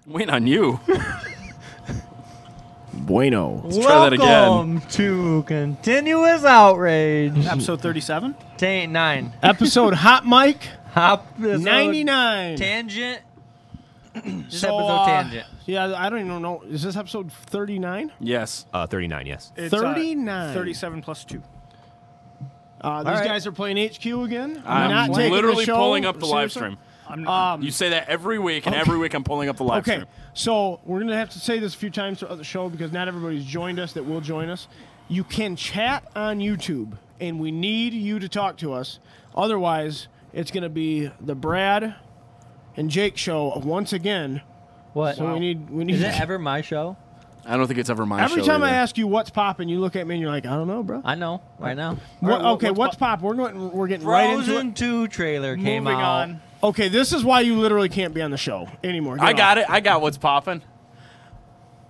Waiting on you. Bueno. Let's try that again. Welcome to Continuous Outrage. Episode 37? 9. Episode Hot Mic Hop 99. Tangent. Just So, episode tangent. Yeah, I don't even know. Is this episode 39? Yes. 39, yes. It's, 39. 37 plus 2. These right. guys are playing HQ again. I'm not taking literally the show pulling up the live seriously? stream. You say that every week, and every week I'm pulling up the live Okay, stream. so we're going to have to say this a few times throughout the show because not everybody's joined us that will join us. You can chat on YouTube, and we need you to talk to us. Otherwise, it's going to be the Brad and Jake show once again. What? So we need. Is it ever my show? I don't think it's ever my show. Every time I either. ask you what's popping, you look at me and you're like, I don't know, bro. I know right now. What's pop? We're getting right into Frozen it. 2 trailer came Moving out. on. Okay, this is why you literally can't be on the show anymore. I got it. I got what's popping.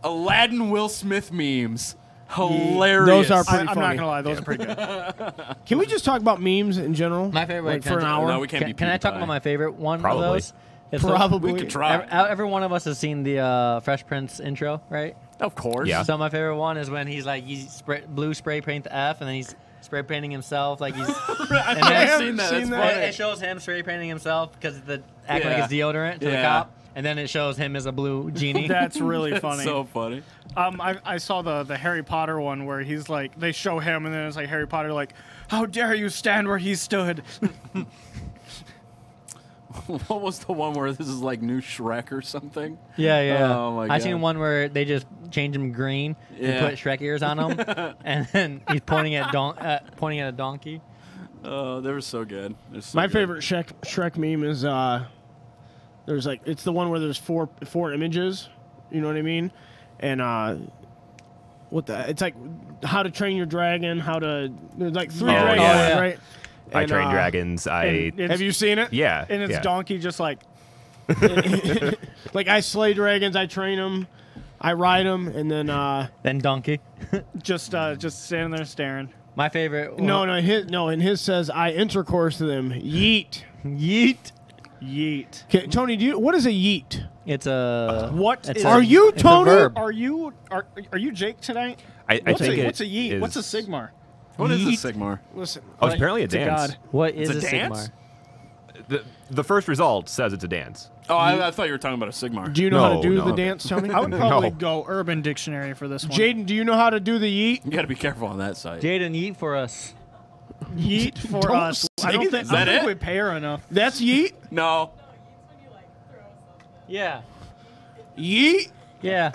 Aladdin Will Smith memes. Hilarious. Those are pretty I'm funny. not going to lie. Those are pretty good. Can we just talk about memes in general? My favorite. like for an hour. No, we can't be Can I talk PewDiePie. about my favorite one Probably. of those? It's Probably. We could try. Every one of us has seen the Fresh Prince intro, right? Of course. Yeah. So my favorite one is when he's like blue spray paint the F, and then he's spray painting himself like he's. I've then- seen that. seen That's that. funny. It shows him spray painting himself because the act Yeah. like it's deodorant to the Yeah. cop, and then it shows him as a blue genie. That's really That's funny. so funny. I saw the Harry Potter one where he's like, they show him and then it's like Harry Potter like, how dare you stand where he stood? What was the one where this is like new Shrek or something? Yeah. Oh, my I God. seen one where they just change him green Yeah. and put Shrek ears on him, and then he's pointing at a donkey. Oh, they were so good. They're so My good. favorite Shrek meme is there's like it's the one where there's four images. You know what I mean? And it's like How to Train Your Dragon. There's like 3 Oh, dragons, yeah. right? I And, train dragons. Have you seen it? Yeah. And it's yeah. Donkey just like, Like I slay dragons, I train them, I ride them, and then Then donkey. just standing there staring. My favorite. and his says I intercourse to them. Yeet. Yeet. Yeet. Okay, Tony, what is a yeet? It's a. What it's is- a- Are you it's a Tony? verb. Are you Jake tonight? I What's think what's a yeet? is- What's a Sigmar? What is Yeet. a Sigmar? Listen, Oh, it's apparently a To dance. God. What is It's a a dance? Sigmar? The first result says it's a dance. Oh, I thought you were talking about a Sigmar. do you know how to No, do no. the dance, Tony? I would probably No. go Urban Dictionary for this one. Jaden, do you know how to do the yeet? You got to be careful on that site. Jaden, yeet for us. Yeet for Don't us. I say don't that. think, Is I don't that think it? we pay her enough. That's yeet? No, Yeah. Yeet? Yeah.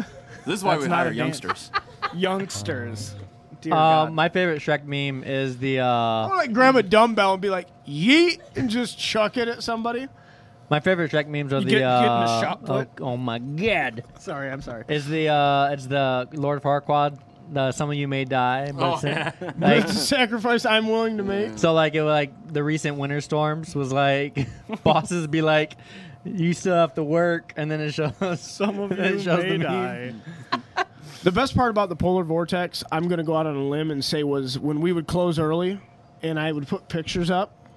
this is why That's we not hire a dance. youngsters. Youngsters. Dear God. My favorite Shrek meme is the. I would like grab a dumbbell and be like, yeet, and just chuck it at somebody. My favorite Shrek memes are You the. get in the shot put? oh my god! Sorry, I'm sorry. Is the it's the Lord Farquaad. Some of you may die, but Oh, yeah. like, It's a sacrifice I'm willing to make. so like it was like the recent winter storms was like bosses be like, you still have to work, and then it shows Some of it you shows may the die. meme. The best part about the polar vortex, I'm going to go out on a limb and say, was when we would close early and I would put pictures up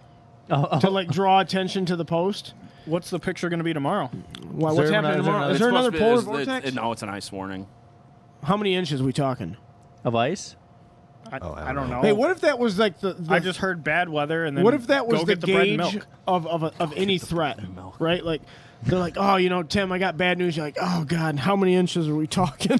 to like draw attention to the post. What's the picture going to be tomorrow? Well, Is what's there happening another- tomorrow? Is It's there another supposed polar to be- vortex? no, it's an ice warning. How many inches are we talking? of ice. I I don't know. Hey, what if that was like the I just heard bad weather, and then what if that was go the get the bread and gauge milk? of any threat, milk. right? Like they're like, oh, Tim, I got bad news. You're like, oh God, how many inches are we talking?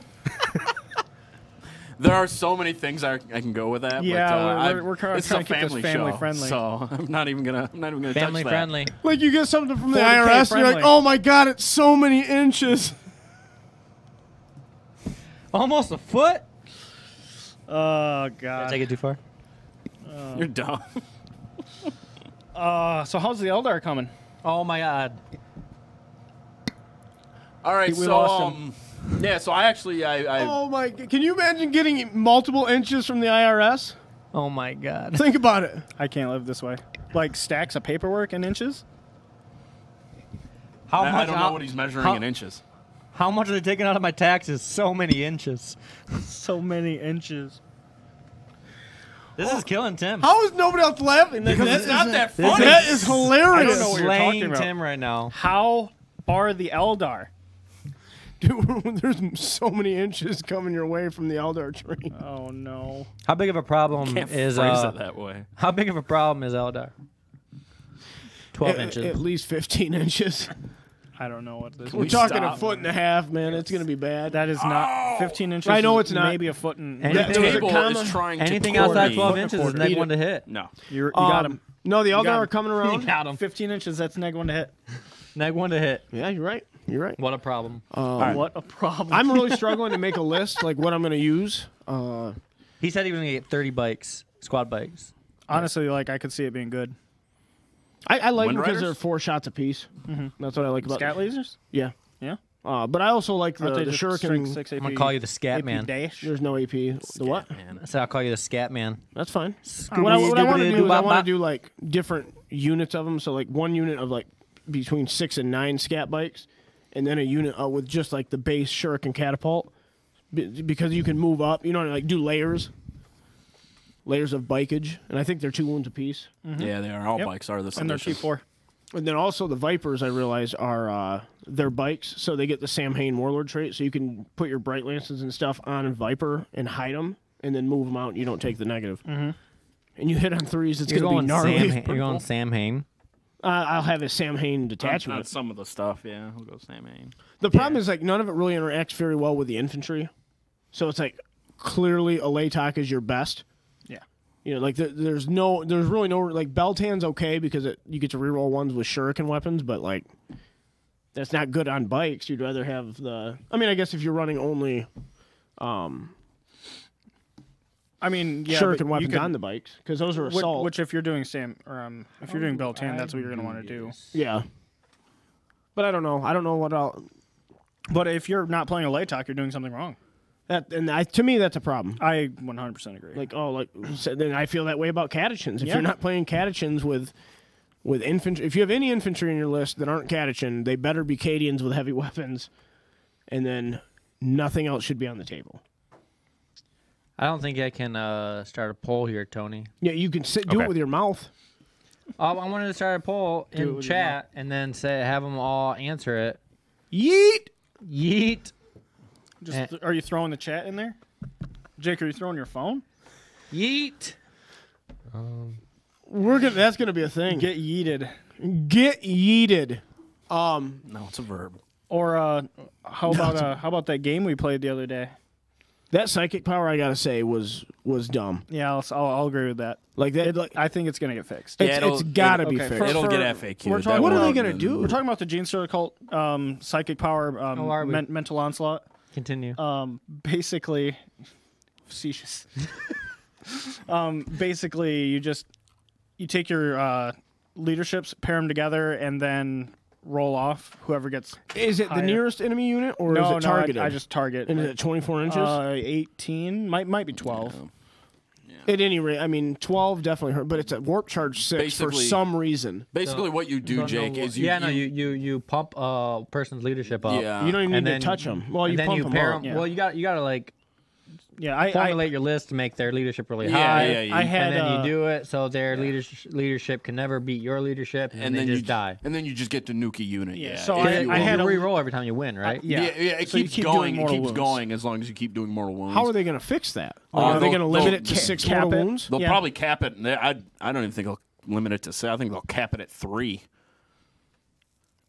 There are so many things I can go with that. Yeah, but, we're kinda it's trying a to keep this family family show, friendly. so I'm not even gonna touch Family that. friendly. Like you get something from the 40K IRS, and you're like, friendly. oh my God, it's so many inches. Almost a foot. Oh Did I God. take it too far? You're dumb. So how's the Eldar coming? Oh my god. All right, We so lost him. yeah, so I actually I Oh my! Can you imagine getting multiple inches from the IRS? Oh my god. Think about it. I can't live this way. Like stacks of paperwork in inches. How I much? don't know what he's measuring how- in inches. How much are they taking out of my taxes? So many inches. So many inches. This is killing Tim. How is nobody else laughing? It's not that funny. That is hilarious. I don't know what you're Slaying talking about. Tim right now. How are the Eldar? Dude, there's so many inches coming your way from the Eldar tree. Oh no. How big of a problem Can't is phrase it that way. how big of a problem is Eldar? 12 inches. At least 15 inches. I don't know what this. We're is. talking a foot and a half, man. It's gonna be bad. That is not 15 inches. I know is it's not. Maybe a foot and. And The Anything- There was a table comma. is trying to Anything quarter outside me. 12 inches is neg 1 to hit. No. You got him. No, the got Eldar him. are coming around. Got him. 15 inches. That's neg 1 to hit. Neg 1 to hit. Yeah, you're right. You're right. What a problem. What a problem. I'm really struggling to make a list, like what I'm gonna use. He said he was going to get 30 bikes, squad bikes. Honestly, like I could see it being good. I like them Wind because Riders? they're 4 shots apiece. That's what I like about Scat lasers. Yeah. Yeah. But I also like Aren't the they just strength Shuriken. 6 I'm going to call you the Scat AP Man. dash. There's no AP. The what? I said I'll call you the Scat Man. That's fine. Scooby What I want to Dooby do is I Doo want Bop to do like different units of them. So like one unit of like between 6 and 9 scat bikes, and then a unit with just like the base Shuriken catapult, because you can move up. You know, like do layers of bikeage, and I think they're 2 wounds apiece. Yeah, they are. All Yep. bikes are this And they're edition. T4. And then also the Vipers, I realize, are their bikes, so they get the Sam Hain Warlord trait, so you can put your Bright Lances and stuff on a Viper and hide them, and then move them out, and you don't take the negative. And you hit on 3s, it's You're going to be going, gnarly. Sam, you're going Sam Hain. I'll have a Sam Hain detachment. On some of the stuff, yeah. We'll go Sam Hain. The problem is, like, none of it really interacts very well with the infantry. So it's like, clearly, a Latok is your best. Yeah. You know, like, there's really no, like, Beltan's okay because you get to reroll ones with Shuriken weapons, but, like, that's not good on bikes. You'd rather have I mean, I guess if you're running only I mean, yeah. Shuriken but you weapons could- on the bikes, because those are assault. Which, if you're doing if you're doing Beltan, that's what you're gonna want to do. Yeah. But I don't know. I don't know what I'll... But if you're not playing a Latok, you're doing something wrong. To me, that's a problem. I 100% agree. Then I feel that way about Catechins. If Yeah. you're not playing Catechins with infantry, if you have any infantry in your list that aren't Catechin, they better be Cadians with heavy weapons, and then nothing else should be on the table. I don't think I can start a poll here, Tony. Yeah, you can do Okay. it with your mouth. I wanted to start a poll it in with your chat and then have them all answer it. Yeet! Yeet. Just are you throwing the chat in there? Jake, are you throwing your phone? Yeet. That's gonna be a thing. Get yeeted. Get yeeted. No, it's a verb. Or how about that game we played the other day? That psychic power, I gotta say, was dumb. Yeah, I'll agree with that. Like that. I think it's gonna get fixed. It's gotta be okay, fixed. It'll for- get FAQ. we're talking What are about- they gonna do? We're talking about the Gene Stealer cult, psychic power, are we? mental onslaught. Continue. Basically, facetious. Basically, you take your leaderships, pair them together, and then roll off whoever gets. Is it the higher. nearest enemy unit, or No, is it targeted? I just target. And is it 24 inches? 18 might be 12. At any rate, I mean, 12 definitely hurt, but it's a warp charge 6 for Basically- some reason. Basically, what you do, Jake, is you pump a person's leadership up. Yeah. You don't even And need then- to touch them. Well, you and then pump you them pair up. them. Well, you gotta like Yeah, I formulate your list to make their leadership really Yeah, high. yeah, yeah. I had and then you do it so their leadership can never beat your leadership, and, they then just you die. And then you just get to nuke a unit. Yeah, Yeah. so If I you- had you a- re-roll every time you win, right? yeah, it So you keeps keep doing going. It mortal keeps wounds. going as long as you keep doing mortal wounds. How are they going to fix that? Are they they'll- going to limit they'll it to 6 cap mortal it. wounds? They'll Yeah. probably cap it. I don't even think they'll limit it to 6. I think they'll cap it at 3.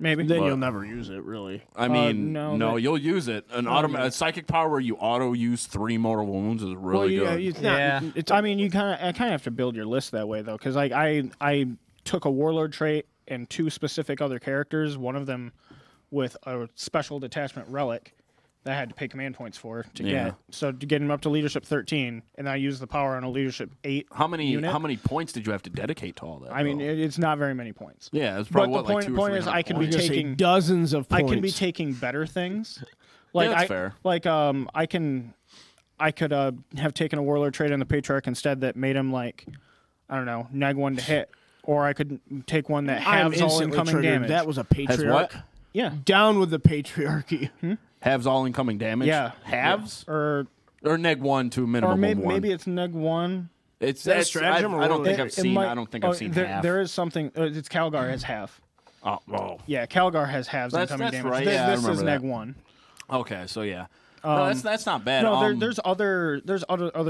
maybe. Then But- you'll never use it, really. I mean, no, no, that- you'll use it. A psychic power where you auto use 3 mortal wounds is really good. It's not, Yeah. it's, I mean, you kind of have to build your list that way though, because like I took a warlord trait and 2 specific other characters, one of them with a special detachment relic that I had to pay command points for to Yeah. get. So to get him up to leadership 13, and I used the power on a leadership 8. How many unit. points did you have to dedicate to all that? I mean, though? it's not very many points. yeah, it's But probably the what, like point, 200 or point is, 300 I can I be was gonna say taking dozens of I points. can be taking better things. Like that's fair. Like I could have taken a warlord trait on the patriarch instead that made him like I don't know neg 1 to hit, or I could take one that I'm halves all instantly incoming triggered. damage. That was a Has patriarch. what? yeah, Down with the patriarchy. Halves all incoming damage? yeah, Halves? or Or neg 1 to a minimum maybe of 1. maybe it's neg 1. It's that a it's- stratagem or I don't what? think It- I've seen. I don't think I've seen half. There is something. It's Calgar has half. Oh, Yeah, Calgar has halves That's incoming damage. right. This, Yeah, I this is remember neg that. 1. Okay, so yeah. No, that's not bad. No, there's other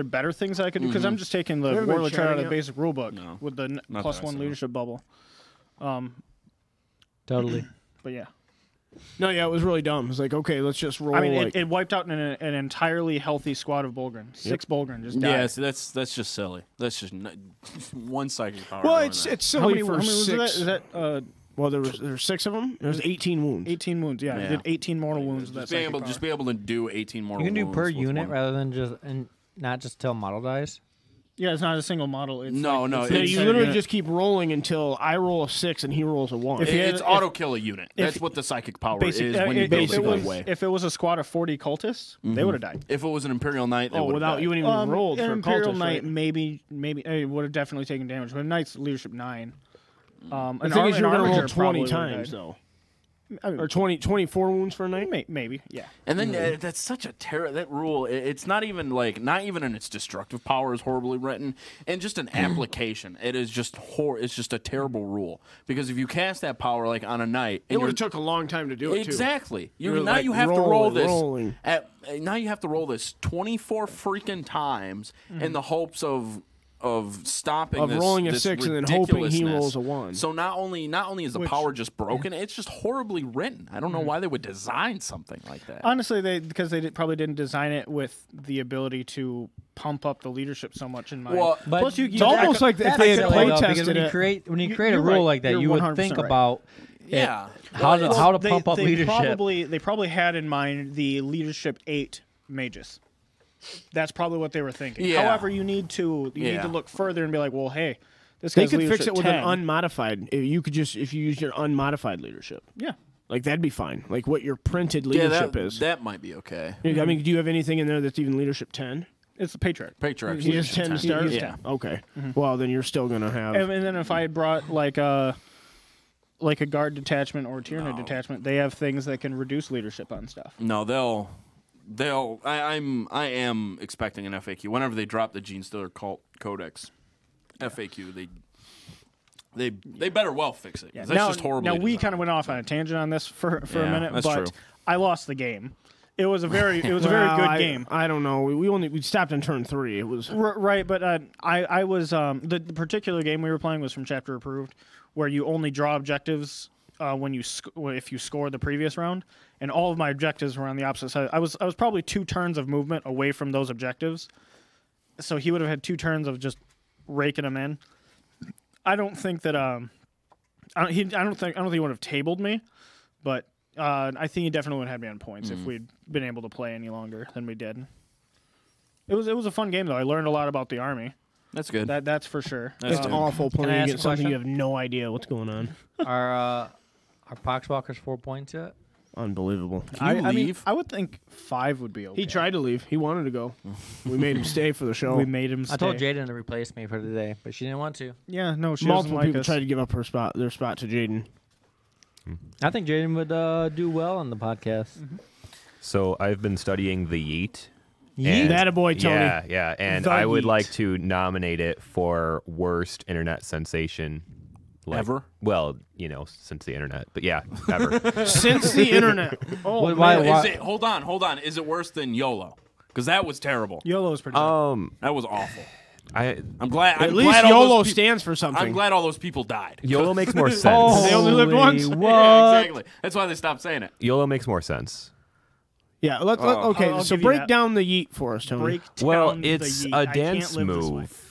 better things I could do because I'm just taking the haven't been warlord trait out of the chatting basic rulebook No, with the not plus that I one saw. leadership bubble. Totally. But yeah, No, yeah, it was really dumb. It was like, okay, let's just roll. I mean, like, it wiped out an entirely healthy squad of Bolgren. 6 Bolgren just died. Yeah, so that's just silly. That's just one psychic power. well, doing it's that. it's How silly many, for how many wounds six. is that? Well, there was 6 of them. There's 18 wounds. 18 wounds. Yeah, Yeah. I did 18 mortal wounds. With that just be able to do 18 more. You can do wounds per with unit one. rather than just and not just till model dies. Yeah, it's not a single model. It's No, like, no, it's Yeah, it's- you literally just keep rolling until I roll a 6 and he rolls a 1. If you had- It's auto kill a unit. if- That's what the psychic power basic, is when you if, build if it it that was way. if it was a squad of 40 cultists, they would have died. If it was an Imperial Knight, they oh, would've without died. you wouldn't even rolled An for Imperial cultist, Knight, right? maybe it would have definitely taken damage. But a Knight's leadership 9. The thing is, you're going to roll 20 times, though. I mean, Or 24 wounds for a night? maybe, yeah. And then that's such a that rule. It's not even in its destructive power is horribly written, and just an application. It is just It's just a terrible rule because if you cast that power like on a night, It would have took a long time to do it, too. exactly. You're, Now like, you have to roll rolling. this. Now you have to roll this 24 freaking times in the hopes of stopping Of this, rolling a this 6 and then hoping he ridiculousness. rolls a 1. So not only is the power just broken, it's just horribly written. I don't know why they would design something like that. Honestly, because they probably didn't design it with the ability to pump up the leadership so much in mind. Well, But plus It's almost like if they had Silly, play though, because tested when you it. create a you're rule right. like that, You're you would 100% think right. about yeah. how to they, pump up they leadership. They probably had in mind the leadership 8 mages. That's probably what they were thinking. Yeah. However, you need to Yeah. look further and be like, well, hey, this They guy's could fix leadership it with 10. an unmodified. You could just, if you use your unmodified leadership. Yeah. Like, that'd be fine. Like, what your printed Yeah, leadership that, is. that might be okay. I mean, do you have anything in there that's even leadership 10? It's the Patriarch. Patriarch. He has 10 to start? He has Yeah. 10. Okay. Well, then you're still going to have. And then if I had brought like a guard detachment or a Tyranid detachment, they have things that can reduce leadership on stuff. No, they'll. I am expecting an FAQ whenever they drop the Gene Stealer Cult Codex FAQ. They better well fix it. 'Cause that's just horrible. Now we kind of went off on a tangent on this for a Yeah, minute, that's but true. I lost the game. It was a very good game. I don't know. We stopped on turn 3. It was. Right, but I was the particular game we were playing was from chapter approved, where you only draw objectives when if you score the previous round, and all of my objectives were on the opposite side. I was probably 2 turns of movement away from those objectives, so he would have had 2 turns of just raking them in. I don't think that I don't think he would have tabled me, but I think he definitely would have had me on points if we'd been able to play any longer than we did. It was a fun game though. I learned a lot about the army. That's good. That's for sure. It's awful Can I playing ask against a something question? you have no idea what's going on. Are Poxwalkers 4 points yet? Unbelievable. Can you I mean, leave? I would think 5 would be okay. He tried to leave. He wanted to go. We made him stay for the show. We made him stay. I told Jaden to replace me for today, but she didn't want to. Yeah, no, she Multiple doesn't like people us. tried to give up their spot to Jaden. I think Jaden would do well on the podcast. So I've been studying the Yeet. Yeet? and- That a boy, Tony. Yeah. And The I would Yeet. like to nominate it for worst internet sensation. Ever? Well, since the internet. But yeah, ever. Since the internet. Oh, Why- why- man. Is it? Hold on. Is it worse than YOLO? Because that was terrible. YOLO is pretty good. That was awful. I I'm glad. At I'm least glad all YOLO those peop- stands for something. I'm glad all those people died. YOLO makes more sense. They only lived once. Holy Yeah, What? exactly. That's why they stopped saying it. YOLO makes more sense. Yeah, okay, I'll so give you break that. down the yeet for us, Tony. Break down Well, the it's yeet. a I can't dance live this way. move.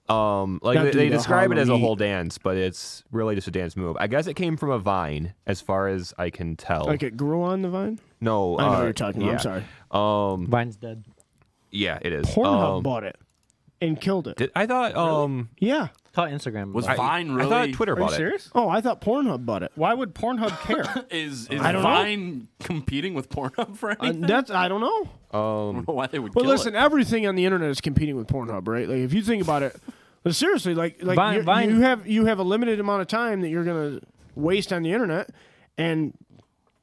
Like Not do they the describe it as a Harlem whole dance, but it's really just a dance move. I guess it came from a vine, as far as I can tell. Like it grew on the vine? No, I know what you're talking about. yeah. I'm sorry. Vine's dead. Yeah, it is. Pornhub bought it and killed it. I thought Yeah. Thought Instagram Was bought it. Vine really? I thought Twitter Are you bought it. serious? Oh, I thought Pornhub bought it. Why would Pornhub care? Is I don't know. Vine competing with Pornhub for anything? I don't know. I don't know why they would But kill listen, it. everything on the internet is competing with Pornhub, right? Like if you think about it, but seriously, like Vine- you have a limited amount of time that you're gonna waste on the internet, and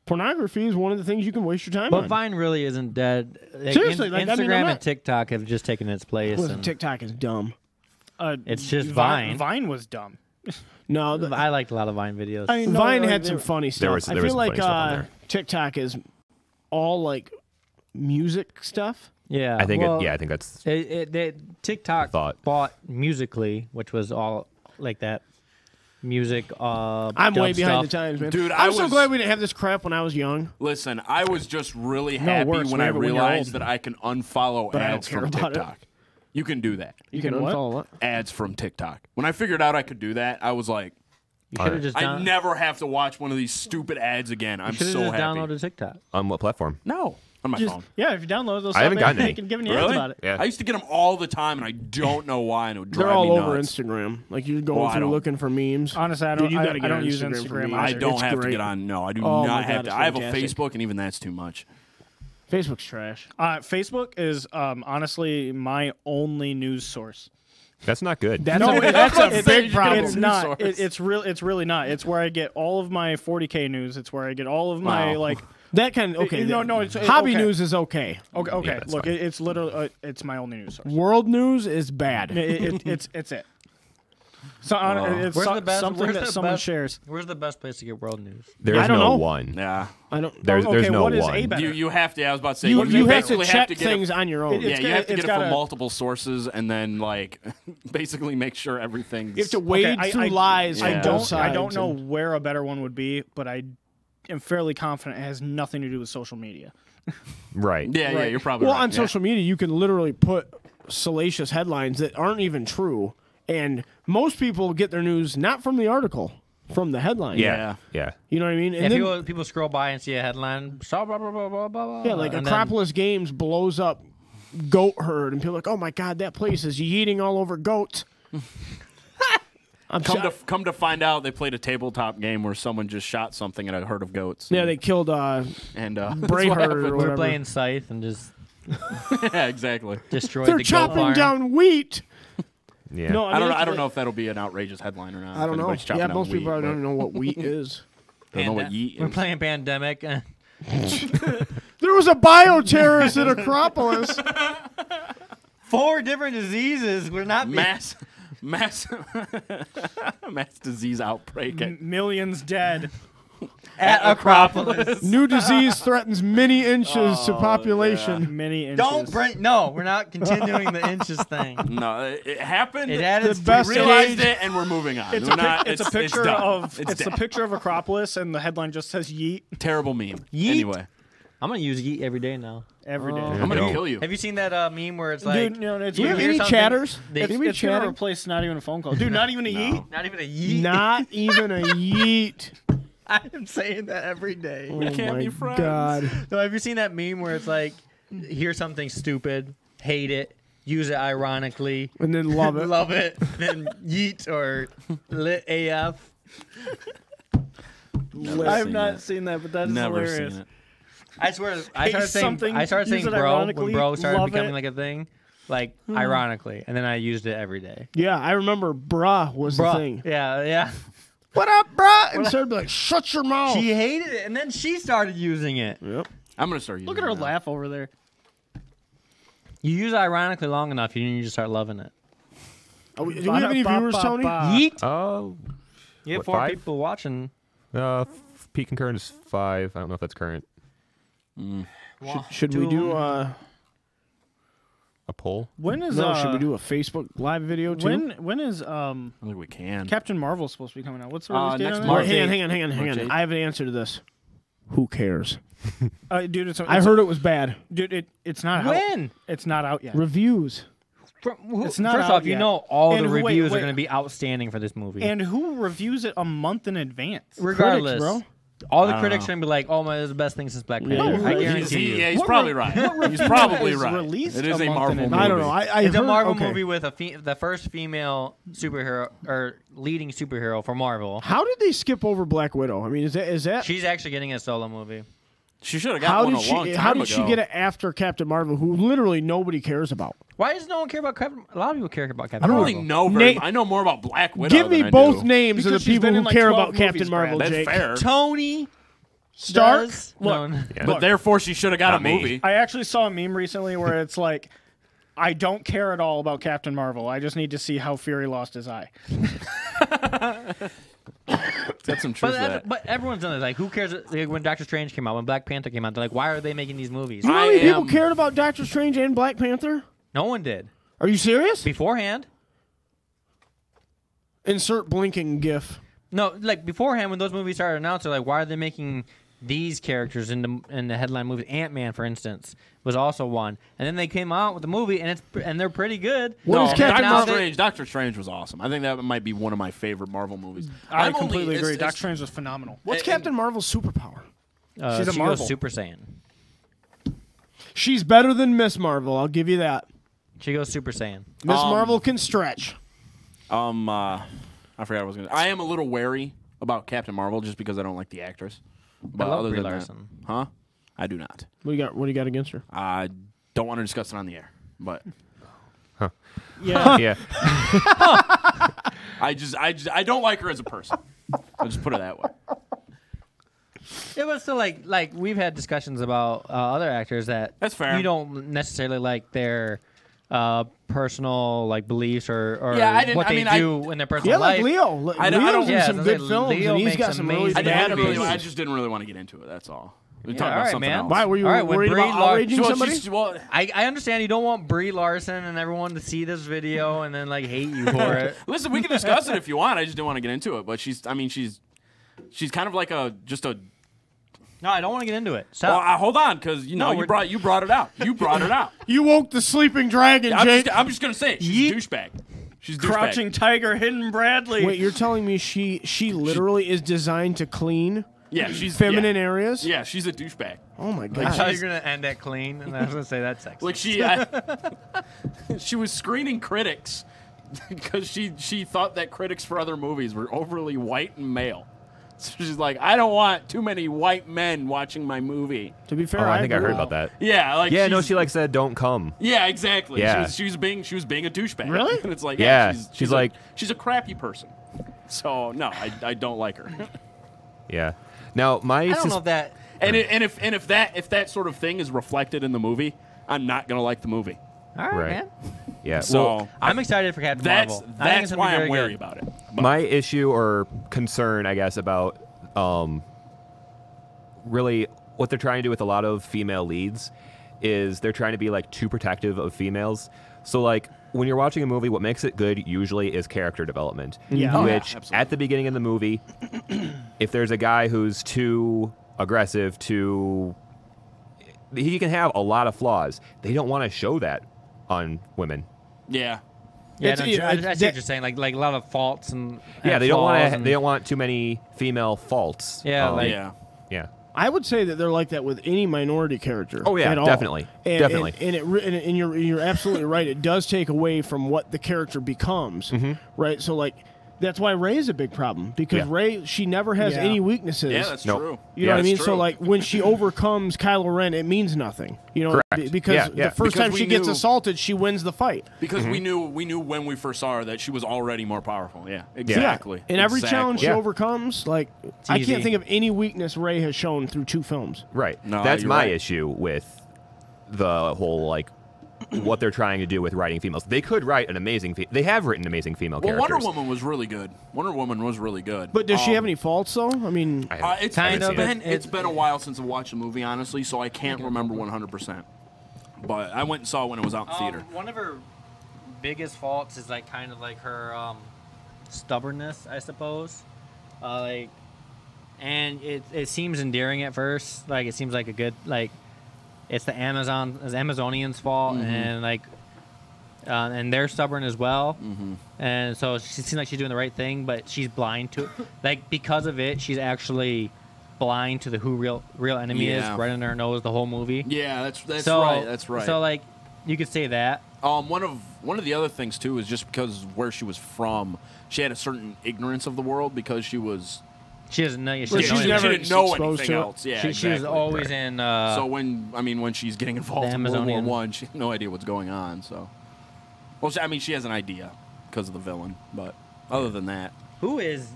pornography is one of the things you can waste your time But on. Vine really isn't dead. Like, Seriously, like, I mean, Instagram I'm not- and TikTok have just taken its place. Listen, and TikTok is dumb. It's just Vine. Vine was dumb. No, I liked a lot of Vine videos. Vine had some funny stuff. was- I there was feel some like funny stuff on there. TikTok is all like music stuff. Yeah, I think. well, I think that's. TikTok Thought. bought Musically, which was all like that music. I'm way behind the times, man. Dude, I'm I so was- glad we didn't have this crap when I was young. Listen, I was just really happy worse, when we I have it when you're realized old. that I can unfollow But I don't ads care from about it. TikTok. You can do that. You can what? unfollow what? Ads from TikTok. When I figured out I could do that, I was like, You should have just, I never have to watch one of these stupid ads again. I'm should've so just happy. downloaded TikTok. On what platform? No, on my phone. Yeah, if you download those, I haven't gotten any. giving you ads Really? about it. Yeah. I used to get them all the time, and I don't know why. And it would drive They're all me over nuts. Instagram. Like you're going Well, I through don't- looking for memes. Honestly, I Dude, don't. you I, gotta I get don't on use Instagram for Instagram. me. I either. don't It's have to great. get on. No, I do Oh my not God, have it's to. I have a fantastic. Facebook, and even that's too much. Facebook's trash. Facebook is honestly my only news source. That's not good. That's No, a, that's a It's- big problem. It's News not. source. It's real. It's really not. It's where I get all of my 40K news. It's where I get all of my Wow. like. That kind of okay. No, it's hobby okay. news is okay. Okay. Yeah, that's Look, fine. it's literally it's my only news source. World news is bad. It's it. So it's Where's the best? something Where's that the someone best, shares. Where's the best place to get world news? There's I don't no know. one. Yeah, I don't. There's no what is one. a better? you have to. I was about to say You have to basically check get things on your own. It- Yeah, It's you have to it's get it from gotta- multiple sources, and then like basically make sure everything's. You have to wade through lies. Yeah. from both I sides don't know and- where a better one would be, but I am fairly confident it has nothing to do with social media. Right. Yeah, Right. you're probably Well, right. on yeah. social media, you can literally put salacious headlines that aren't even true, and most people get their news not from the article, from the headline. Yeah. Yeah. You know what I mean? And Yeah, then, people scroll by and see a headline. Blah blah blah blah blah blah. yeah, like and then- Acropolis Games blows up goat herd, and people are like, oh my god, that place is yeeting all over goats. Come to find out, they played a tabletop game where someone just shot something at a herd of goats. Yeah, they killed and Bray that's what herd or happened. We're whatever. playing Scythe and just Yeah, exactly. destroyed They're the goat chopping farm. down wheat. Yeah. No, I don't. mean, I don't know if that'll be an outrageous headline or not. I don't if know. anybody's chopping Yeah, down most people wheat, don't even know what wheat is. but don't know what yeet We're is. playing Pandemic. There was a bioterrorist at Acropolis. 4 different diseases. We're not mass mass disease outbreak at Millions dead. at Acropolis. New disease threatens many inches to population. Many inches. Don't bring. No, we're not continuing the inches thing. No, it happened. It added The best we realized stage- it, and we're moving on. It's We're a, not, it's a picture done. of it's a dead. picture of Acropolis, and the headline just says "yeet" terrible meme. Yeet. Anyway, I'm gonna use yeet every day now. every day. I'm gonna Don't. kill you. Have you seen that meme where it's like, Dude, no, it's Do you have hear any something- chatters? They- Can we it's gonna chat? replace not even a phone call. Dude, not even a yeet. not even a yeet. Not even a yeet. I'm saying that every day. Oh can't my be friends. god. No, have you seen that meme where it's like, hear something stupid, hate it, use it ironically, And then love it. love it, then yeet or lit AF? Never I have seen not that. seen that, but that's Never hilarious. seen it. I swear, I Hate started saying, something, I started use saying it bro when ironically, bro started love becoming it. like a thing, like ironically, and then I used it every day. Yeah, I remember bruh was the Bruh. thing. Yeah, yeah. What up, bruh? And started be like, shut your mouth. She hated it, and then she started using it. Yep. I'm gonna start using. Look at her it now. laugh over there. You use it ironically long enough, you just start loving it. Do we have any viewers, Tony? Yeet. Oh. You have What, 4 5? people watching. Peak concurrent is 5. I don't know if that's current. Should we do A poll. When is should we do a Facebook live video too? when is I think we can. Captain Marvel supposed to be coming out? What's the release date next on All March. right, that? hang on. March 8th. I have an answer to this. Who cares? Dude, it's I heard it was bad. Dude, it's not out. When? It's not out yet. Reviews. It's not First out off, you yet. know all And the wait, reviews are wait. going to be outstanding for this movie. And who reviews it a month in advance? regardless, bro. all the I don't critics know. are going to be like, "Oh my, this is the best thing since Black Panther." No, I he's- guarantee you. Yeah, he's What probably re- right. what He's review probably is right. released It is a a month Marvel in movie. advance? I don't know. I It's heard, a Marvel okay. movie with the first female superhero or leading superhero for Marvel. How did they skip over Black Widow? I mean, is that She's actually getting a solo movie. She should have got how one did a long she? time How did ago. she get it after Captain Marvel, who literally nobody cares about? Why does no one care about Captain? A lot of people care about Captain I don't Marvel. really know very. Na- I know more about Black Widow. Give me than I both do. names of the Because she's people been who in, like, care 12 about Captain movies, Brad. Marvel. That's Jake. fair. Tony Stark. does- Look, no, Yeah. But therefore, she should have got a Not me. movie. I actually saw a meme recently where it's like, I don't care at all about Captain Marvel. I just need to see how Fury lost his eye. got some truth to that. But everyone's done it. Like, who cares? Like, when Doctor Strange came out, when Black Panther came out, they're like, why are they making these movies? You know how many people cared about Doctor Strange and Black Panther? No one did. Are you serious? Beforehand? Insert blinking gif. No, like, beforehand, when those movies started announced, they're like, why are they making these characters in the headline movies? Ant-Man, for instance, was also one. And then they came out with the movie, and they're pretty good. What is Captain Marvel? Doctor Strange was awesome. I think that might be one of my favorite Marvel movies. I completely agree. Doctor Strange was phenomenal. What's Captain Marvel's superpower? She's a she Marvel. goes Super Saiyan. She's better than Miss Marvel. I'll give you that. She goes Super Saiyan. Miss Marvel can stretch. I forgot what I was going to. I am a little wary about Captain Marvel just because I don't like the actress. But I love other Brie than Larson. that, huh? I do not. What do you got against her? I don't want to discuss it on the air, but Yeah. Yeah. I don't like her as a person. I'll just put it that way. It was still like we've had discussions about other actors that That's fair. You don't necessarily like their personal like beliefs or Yeah, I didn't- what I they mean, do in their personal Yeah, life. like Leo. I don't- Leo's in yeah, some I was good like, films, Leo and he's makes got some really amazing bad movies. movies. I just didn't really want to get into it. That's all. We Yeah, talked all about right, something man. else. Why were you All right, when worried Brie about Lar- outraging Well, somebody? I understand you don't want Brie Larson and everyone to see this video and then like hate you for it. Listen, we can discuss it if you want. I just didn't want to get into it. But she's kind of like just a. No, I don't want to get into it. Well, Stop. hold on, because you No, brought it out. You brought it out. You woke the sleeping dragon, Jake. I'm just gonna say it. She's a douchebag. She's a douchebag. Crouching Tiger, Hidden Bradley. Wait, you're telling me she literally is designed to clean Yeah, she's feminine yeah. areas? Yeah, she's a douchebag. Oh my I god. thought you were gonna end at clean, and I was gonna say that's sexy. Like she was screening critics because she thought that critics for other movies were overly white and male. So she's like, I don't want too many white men watching my movie. To be fair, Oh, I think I agree. heard about that. Yeah, like Yeah, no, she's- she like said, "Don't come." Yeah, exactly. Yeah. She was being a douchebag. Really? And it's like, Yeah, she's a- like- she's a crappy person. So no, I don't like her. Yeah. Now my I don't know if that. And if that sort of thing is reflected in the movie, I'm not gonna like the movie. All right, Right. man. yeah. So well, I'm excited for Captain Marvel. I think it's that's gonna be why very I'm wary good. about it. my issue or concern, I guess, about really what they're trying to do with a lot of female leads is they're trying to be like too protective of females. So like when you're watching a movie, what makes it good usually is character development. Yeah. Oh, yeah, Which absolutely. at the beginning of the movie, if there's a guy who's too aggressive, he can have a lot of flaws. They don't want to show that on women. Yeah. Yeah, It's- no, yeah, I see that- what you're saying. Like a lot of faults and Yeah, they don't flaws want to. and- They don't want too many female faults. Yeah, like- Yeah. Yeah. I would say that they're like that with any minority character. Oh, yeah, at all. definitely. And, Definitely. And you're absolutely right. It does take away from what the character becomes, right? So like that's why Ray is a big problem because Yeah. Ray she never has Yeah. any weaknesses. Yeah, that's Nope. true. You know what I that's mean? true. So like when she overcomes Kylo Ren, it means nothing. You know, Correct. because Yeah, yeah. the first Because time we she gets knew- assaulted, she wins the fight. Because we knew when we first saw her that she was already more powerful. Yeah, Yeah. exactly. And every Exactly. challenge she Yeah. overcomes, like I easy. can't think of any weakness Ray has shown through 2 films. Right. No, That's you're my right. issue with the whole like what they're trying to do with writing females. They could write an amazing. They have written amazing female Well, characters. Wonder Woman was really good. Wonder Woman was really good. But does she have any faults though? I mean, I haven't- It's I haven't seen it. it's been a while since I watched the movie, honestly, so I can't remember 100%. But I went and saw it when it was out in theater. One of her biggest faults is like kind of like her stubbornness, I suppose. And it seems endearing at first. Like it seems like a good it's the Amazonians' fault, and like and they're stubborn as well. And so she seems like she's doing the right thing, but she's blind to it. Like because of it, she's actually blind to the who real enemy is Yeah. right under her nose the whole movie. Yeah, that's So- right. That's right. So like you could say that. One of the other things too is just because where she was from, she had a certain ignorance of the world because she was. She doesn't know. She Well, doesn't she's know never anything. She didn't know exposed anything to it. else. Yeah, She was exactly. always in. So when she's getting involved the in World War Amazonian. One, she had no idea what's going on. So, well, she has an idea because of the villain, but other than that, Who is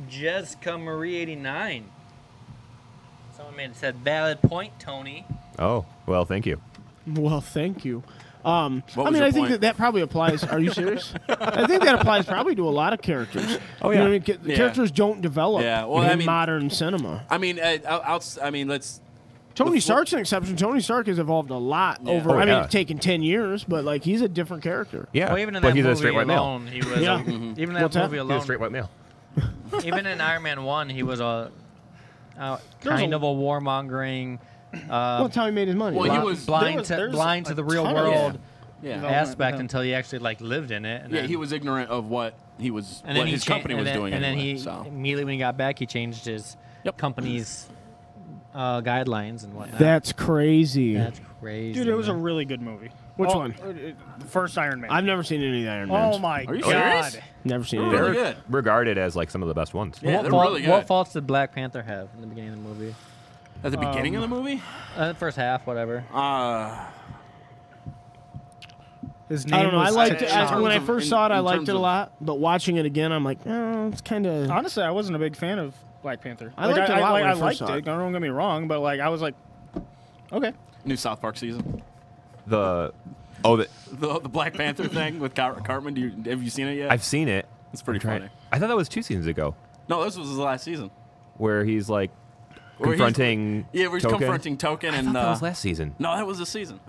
Jessica Marie 89? Someone said valid point, Tony. Oh well, thank you. well, thank you. I was mean, your I think point? that probably applies. Are you serious? I think that applies probably to a lot of characters. Oh, You know yeah. what I mean? Yeah. Characters don't develop Yeah, well, in I mean- modern cinema. I mean, let's. Tony the- Stark's an exception. Tony Stark has evolved a lot over. Oh, I mean, yeah. it's taken 10 years, but like he's a different character. Yeah, Well, even in but that he's movie a straight white male. alone, he was Yeah. even in that What's that? movie He's a alone. straight white male. Even in Iron Man 1, he was a There's kind a- of a warmongering, Well, that's how he made his money. Well, he was- blind there's blind to a the real ton of- world Yeah. aspect Yeah. until he actually like lived in it. And Yeah, then, he was ignorant of what he was, and what then his company was doing. and anyway, then he so. immediately when he got back, he changed his Yep. company's guidelines and whatnot. That's crazy. That's crazy. Dude, it was a man. really good movie. Which Oh, one? The first Iron Man. I've never seen any of the Iron Mans. Oh my Are you god! serious? Never seen They're any. really of good. Regarded as like some of the best ones. Yeah, what, they're fault- really good. what faults did Black Panther have in the beginning of the movie? At the beginning of the movie? The first half, whatever. His name I don't know. I was liked it. terms When I of- first in- saw it, I in liked terms it a of- lot. But watching it again, I'm like, oh, it's kind of. Honestly, I wasn't a big fan of Black Panther. I liked it a lot when I I first liked saw it. it. Don't get me wrong, but like I was like, okay. New South Park season. The The Black Panther thing with Cartman. Have you seen it yet? I've seen it. It's pretty Trying- funny. I thought that was 2 seasons ago, No, this was his last season. where he's like Where he's- confronting. Yeah, we're Token. confronting Token I and. thought that was last season. No, that was the season.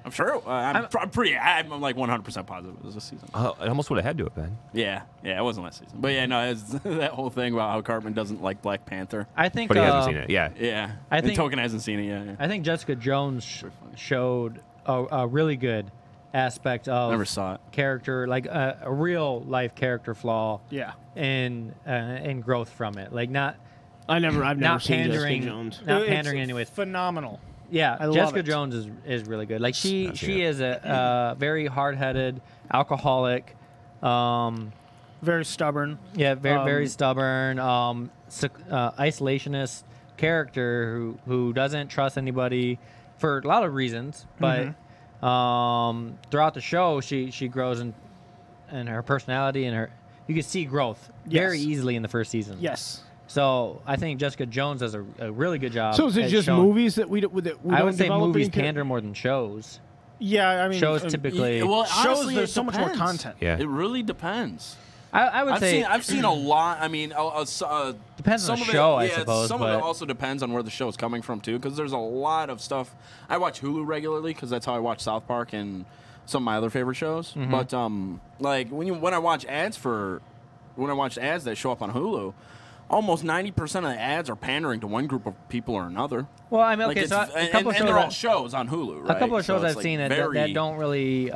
I'm sure. I'm pretty. I'm like 100% positive it was this season. It almost would have had to have been. Yeah, it wasn't last season. But yeah, no, it's that whole thing about how Cartman doesn't like Black Panther. I think. But he hasn't seen it. Yeah. Yeah, I and think- Token hasn't seen it yet. Yeah. I think Jessica Jones Pretty funny. showed a really good aspect of Never saw it. character, like a real life character flaw, Yeah. and growth from it. Like not I've never not seen pandering, Jessica Jones. not It's pandering anyways. Phenomenal. Yeah, I love Jessica it. Jones is really good. Like she Not seen it. is a very hard-headed alcoholic. Very stubborn. Yeah, very Um, stubborn, isolationist character who doesn't trust anybody for a lot of reasons. But throughout the show, she grows in her personality and her. You can see growth very Yes. easily in the first season. Yes. So I think Jessica Jones does a really good job. So is it at just showing- movies that we don't I would say develop movies in char- pander more than shows. Yeah, I mean, Shows typically. Well, shows honestly, there's it so much more depends. content. Yeah. It really depends. I would say I've seen a lot. I mean, Depends on some the of show, I it, yeah, suppose, Some of but- it also depends on where the show's coming from too, because there's a lot of stuff. I watch Hulu regularly because that's how I watch South Park and some of my other favorite shows. Mm-hmm. But like when I watch ads that show up on Hulu, almost 90% of the ads are pandering to one group of people or another. well, I mean, Like okay, it's- so a couple and of they're all shows. shows on Hulu. Right? A couple of So shows it's, I've like, seen that very- don't really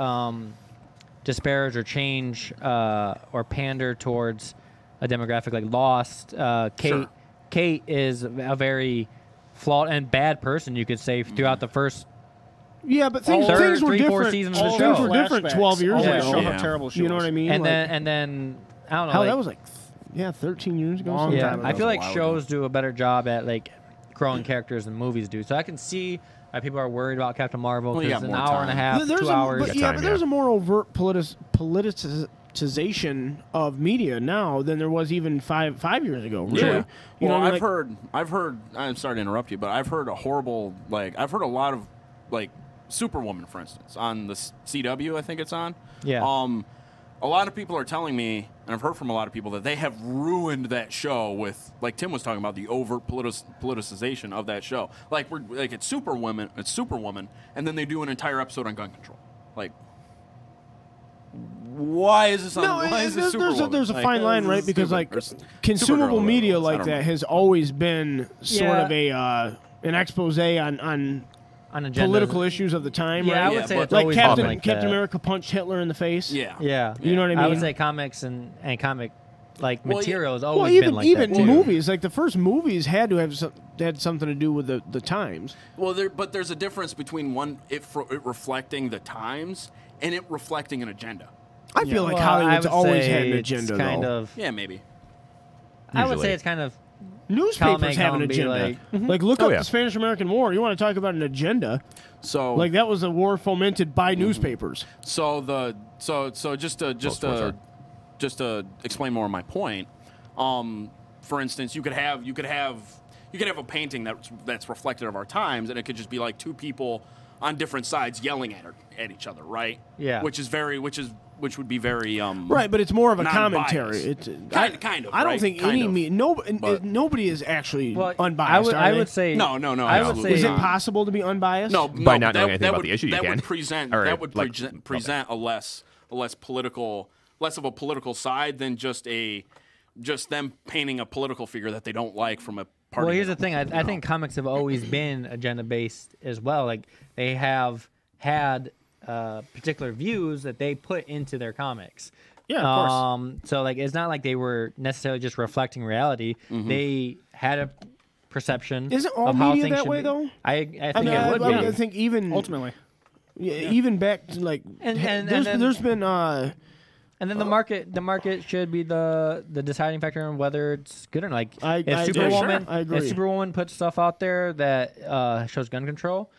disparage or change or pander towards a demographic like Lost. Kate Sure. Kate is a very flawed and bad person, you could say, throughout the first. Yeah, but things, Third, things were 3, 4 different. seasons of the All show. things were different Flashbacks 12 years always ago. show Yeah. how terrible she You know was. what I mean? And Like, then I don't know. hell, like- that was like 13 years ago. Long something. yeah, time I ago. feel That was like a while shows do a better job at like growing characters than movies do. So I can see why people are worried about Captain Marvel Well, you because got an more hour and a time. half, There's 2 a, hours. But, Yeah, yeah, time, but there's yeah. a more overt politicization of media now than there was even five years ago. Really. Yeah. You know Well, what I mean? I've heard. I'm sorry to interrupt you, but I've heard a horrible. I've heard a lot of Superwoman, for instance, on the CW. I think it's on. Yeah. A lot of people are telling me, and I've heard from a lot of people that they have ruined that show with, like Tim was talking about, the overt politicization of that show. It's Superwoman, and then they do an entire episode on gun control. Like, why is this on? No, why is this there's Superwoman? there's a Like, fine line, this right? is Because stupid. like Or consumable Supergirl, media I like don't that know. has always been sort Yeah. of an expose on on agendas. political issues of the time. Yeah, right? I would Yeah, say but- it's like always Captain been like Captain that. America punched Hitler in the face. Yeah. Yeah, You know what I mean? I would say comics and comic like Well, yeah. material has Well, always even been like even that too. movies, like the first movies had to have had something to do with the times. Well, but there's a difference between it reflecting the times and it reflecting an agenda. I feel like Well, Hollywood's I would always say had an it's agenda, kind though. of. Yeah, maybe. I would Usually. say it's kind of. Newspapers Comic have an don't be agenda. like- Like, look Oh, up yeah. the Spanish-American War. You want to talk about an agenda? So Like that was a war fomented by newspapers. So just to explain more of my point, for instance, you could have a painting that's reflective of our times, and it could just be like two people on different sides yelling at each other, right? Yeah. Which would be very Right, but it's more of a non-biased. commentary. It's Kind of. I don't right? think Kind any of. But- nobody is actually Well, unbiased. I are they? would say No, I would absolutely say Is it not. possible to be unbiased? No, By not that- knowing anything that about would- the issue, you that can. would present Or, that would like, present a less political, less of a political side than just them painting a political figure that they don't like from a party. Well, here's the that- thing. I think comics have always been agenda based as well. Like they have had particular views that they put into their comics. Yeah, of course. So like it's not like they were necessarily just reflecting reality. They had a perception. Isn't all of how media things that should way, be. though? I think I mean, it would be. I think even Ultimately. even back to like And there's been And then the market should be the deciding factor on whether it's good or not. Like if Superwoman, sure. I agree. if Superwoman puts stuff out there that shows gun control,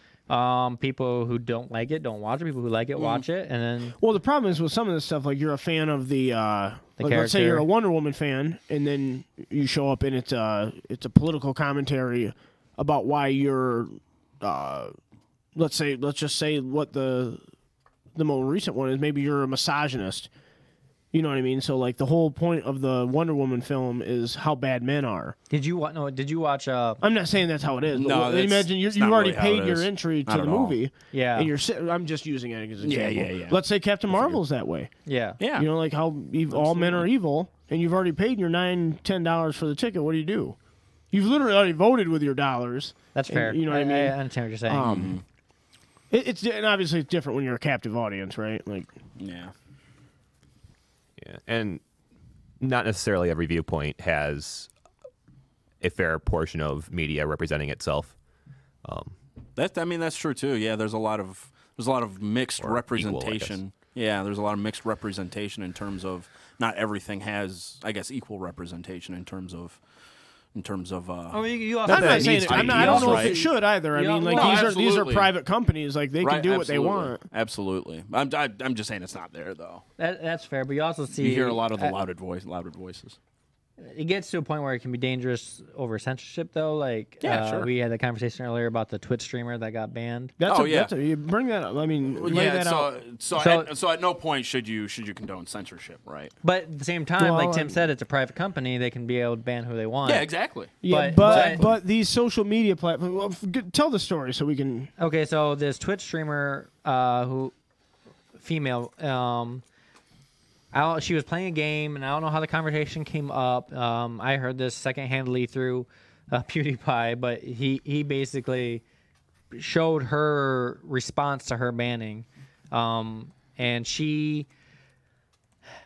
people who don't like it don't watch it. People who like it watch it, and then well, the problem is with some of this stuff, like you're a fan of the like, let's say character. you're a Wonder Woman fan, and then you show up and it's a political commentary about why you're let's just say what the more recent one is. Maybe you're a misogynist. You know what I mean? So like the whole point of the Wonder Woman film is how bad men are. did you watch? I'm not saying that's how it is. But No, that's- imagine you've it's not already really how it paid your is. entry to Not the at all. movie. Yeah. And I'm just using it as an Yeah, example. yeah. Let's say Captain Marvel's that way. Yeah. Yeah. You know, like how all men are evil, and you've already paid your $9-10 for the ticket. What do? You've literally already voted with your dollars. That's And fair. you know what I mean? I understand what you're saying. And obviously it's different when you're a captive audience, right? Like, Yeah. Yeah, and not necessarily every viewpoint has a fair portion of media representing itself. That's true too. Yeah, there's a lot of mixed Or equal, I representation. Yeah, there's a lot of mixed representation in terms of not everything has, I guess, equal representation in terms of. You also I'm not it saying needs it. to be I don't know if right. it should either. I Yeah, mean, like no, these are absolutely. private companies. Like they can do what they absolutely. want. Absolutely. I'm just saying it's not there though. that's fair, but you also see You hear a lot of the louder voices. It gets to a point where it can be dangerous over censorship, though. Like, Yeah, sure. we had the conversation earlier about the Twitch streamer that got banned. That's Oh, you bring that up. I mean, lay Yeah, that out. so at no point should you condone censorship, right? But at the same time, Well, like Tim said, it's a private company. They can be able to ban who they want. Yeah, exactly. Yeah, but these social media platforms. Well, tell the story so we can. Okay, so this Twitch streamer, female, she was playing a game, and I don't know how the conversation came up. I heard this secondhandly through PewDiePie, but he basically showed her response to her banning, and she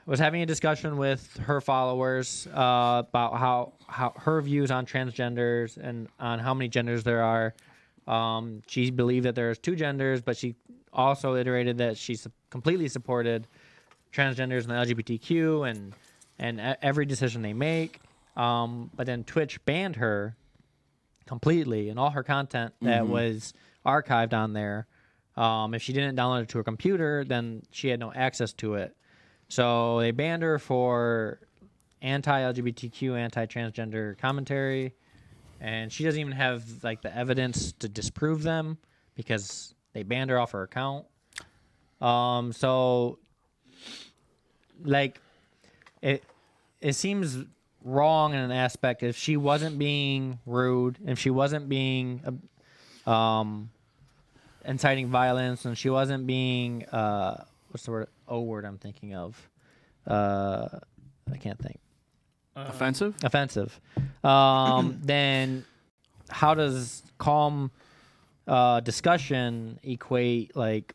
was having a discussion with her followers about how her views on transgenders and on how many genders there are. She believed that there's 2 genders, but she also iterated that she completely supported transgenders and the LGBTQ and every decision they make. But then Twitch banned her completely, and all her content that was archived on there. If she didn't download it to her computer, then she had no access to it. So they banned her for anti-LGBTQ, anti-transgender commentary, and she doesn't even have like the evidence to disprove them because they banned her off her account. So like it seems wrong in an aspect if she wasn't being rude, if she wasn't being inciting violence, and she wasn't being what's the word I'm thinking of, I can't think. Offensive? Offensive. Then how does calm discussion equate like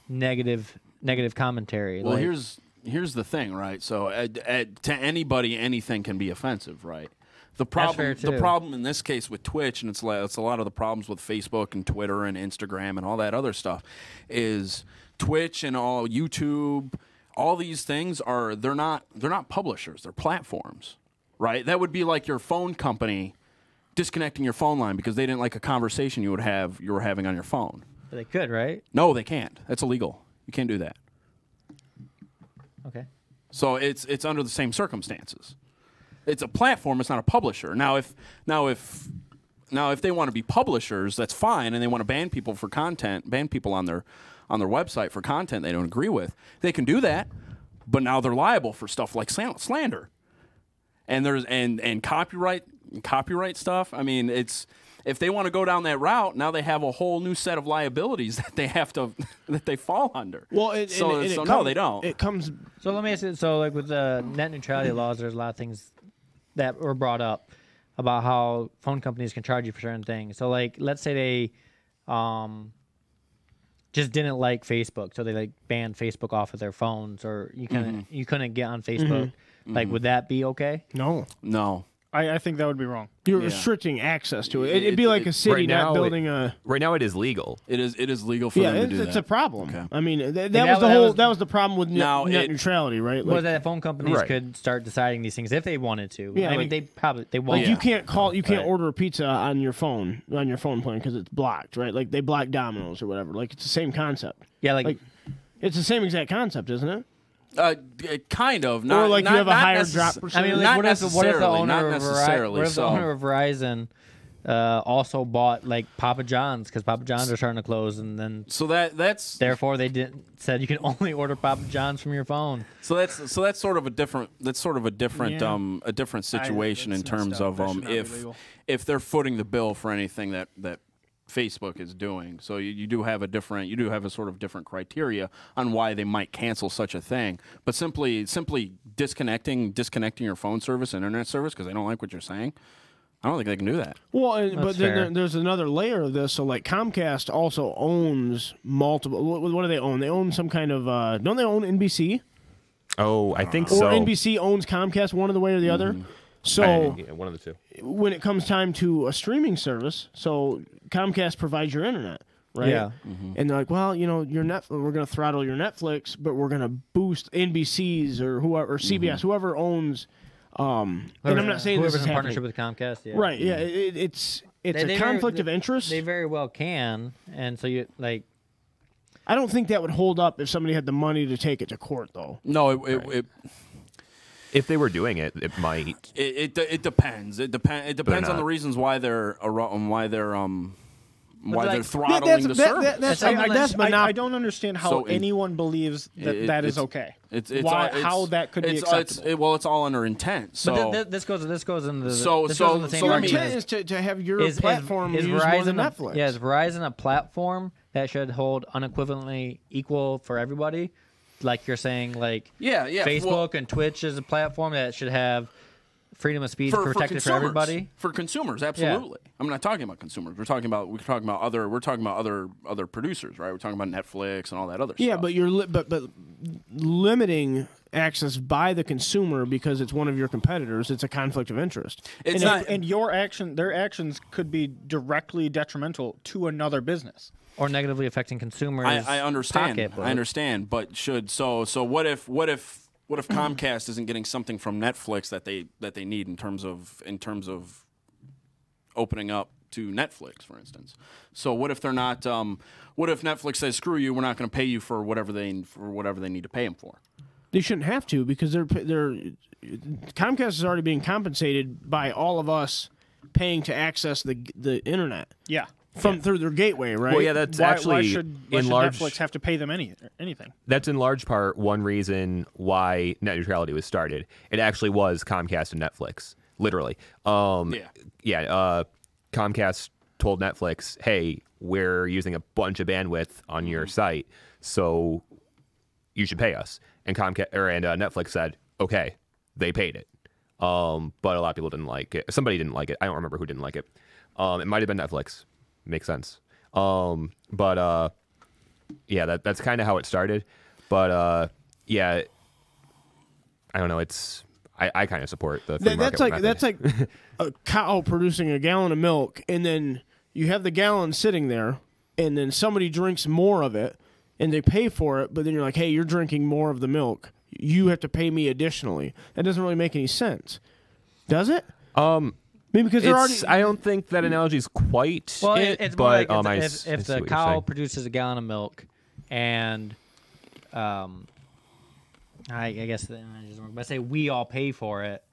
negative commentary? Well, like, here's the thing, right? So to anybody, anything can be offensive, right? The fair, too. problem in this case with Twitch, and it's a lot of the problems with Facebook and Twitter and Instagram and all that other stuff, is Twitch and all YouTube. All these things they're not publishers, they're platforms, right? That would be like your phone company disconnecting your phone line because they didn't like a conversation you were having on your phone. they could, right? No, they can't. That's illegal. You can't do that. Okay. So it's under the same circumstances. It's a platform. It's not a publisher. Now if Now, if they want to be publishers, that's fine, and they want to ban people for content, ban people on their website for content they don't agree with. They can do that, but now they're liable for stuff like slander, and there's and copyright stuff. I mean, it's if they want to go down that route, now they have a whole new set of liabilities that they have to that they fall under. Well, no, they don't. It comes. So let me ask you. So like with the net neutrality laws, there's a lot of things that were brought up about how phone companies can charge you for certain things. So like, let's say they just didn't like Facebook, so they like banned Facebook off of their phones, or you couldn't get on Facebook. Like, would that be okay? No. I think that would be wrong. You're restricting access to it. It'd be like a city not building a. Right now, it is legal. It is legal for them to do that. It's a problem. Okay. I mean, that was the problem with net neutrality, right? Well, that phone companies could start deciding these things if they wanted to. Yeah, I mean, they won't. Like you can't order a pizza on your phone plan because it's blocked, right? Like they block Domino's or whatever. Like it's the same concept. Yeah, like it's the same exact concept, isn't it? Kind of. Not, or like not, you have a higher drop I percentage. mean, like, not what if the owner of Verizon also bought like Papa John's because Papa John's are starting to close, and then that's therefore they said you can only order Papa John's from your phone. So that's sort of a different situation in terms of if they're footing the bill for anything that Facebook is doing. So you do have a sort of different criteria on why they might cancel such a thing. But simply disconnecting your phone service, internet service, because they don't like what you're saying, I don't think they can do that. Well, but then there's another layer of this. So like Comcast also owns multiple. What do they own? They own some kind of. Don't they own NBC? Oh, I think so. so. Or NBC owns Comcast, one of the way or the other. So one of the two. When it comes time to a streaming service, so Comcast provides your internet, right? Yeah. And they're like, well, your Netflix, we're going to throttle your Netflix, but we're going to boost NBC's or whoever, or CBS, whoever owns. And I'm not saying this is in happening. partnership with Comcast. Yeah. Right. Yeah. It's a conflict of interest. They very well can, and so you like. I don't think that would hold up if somebody had the money to take it to court, though. No, if they were doing it, it might. It depends. It depends on the reasons why they're throttling the service. I don't understand how anyone believes that is okay. How that could be acceptable. It's all under intent. So but this goes into the so intent is to have your platform use more than Netflix. Is Verizon a platform that should hold unequivocally equal for everybody? Like you're saying, like Facebook and Twitch is a platform that should have freedom of speech protected for everybody. For consumers, absolutely. Yeah. I'm not talking about consumers. We're talking about other producers, right? We're talking about Netflix and all that other stuff. Yeah, but you're but limiting access by the consumer because it's one of your competitors. It's a conflict of interest. And their actions could be directly detrimental to another business. Or negatively affecting consumers. I understand. Pocketbook. I understand. But what if Comcast isn't getting something from Netflix that they need in terms of opening up to Netflix, for instance? So what if they're not? What if Netflix says, "Screw you, we're not going to pay you for whatever they need to pay them for"? They shouldn't have to because Comcast is already being compensated by all of us paying to access the internet. Yeah. Through their gateway, right? Well, yeah, that's why should Netflix have to pay them anything? That's in large part one reason why net neutrality was started. It actually was Comcast and Netflix, literally. Comcast told Netflix, "Hey, we're using a bunch of bandwidth on your site, so you should pay us." And Netflix said, "Okay." They paid it, but a lot of people didn't like it. Somebody didn't like it. I don't remember who didn't like it. It might have been Netflix. Makes sense. That's kind of how it started. But I don't know. I kind of support the free market method. That's like a cow producing a gallon of milk, and then you have the gallon sitting there, and then somebody drinks more of it, and they pay for it. But then you're like, hey, you're drinking more of the milk. You have to pay me additionally. That doesn't really make any sense, does it? Maybe because they're already. I don't think that analogy is quite. Well, it's more but like if the cow produces a gallon of milk, and I guess I say we all pay for it,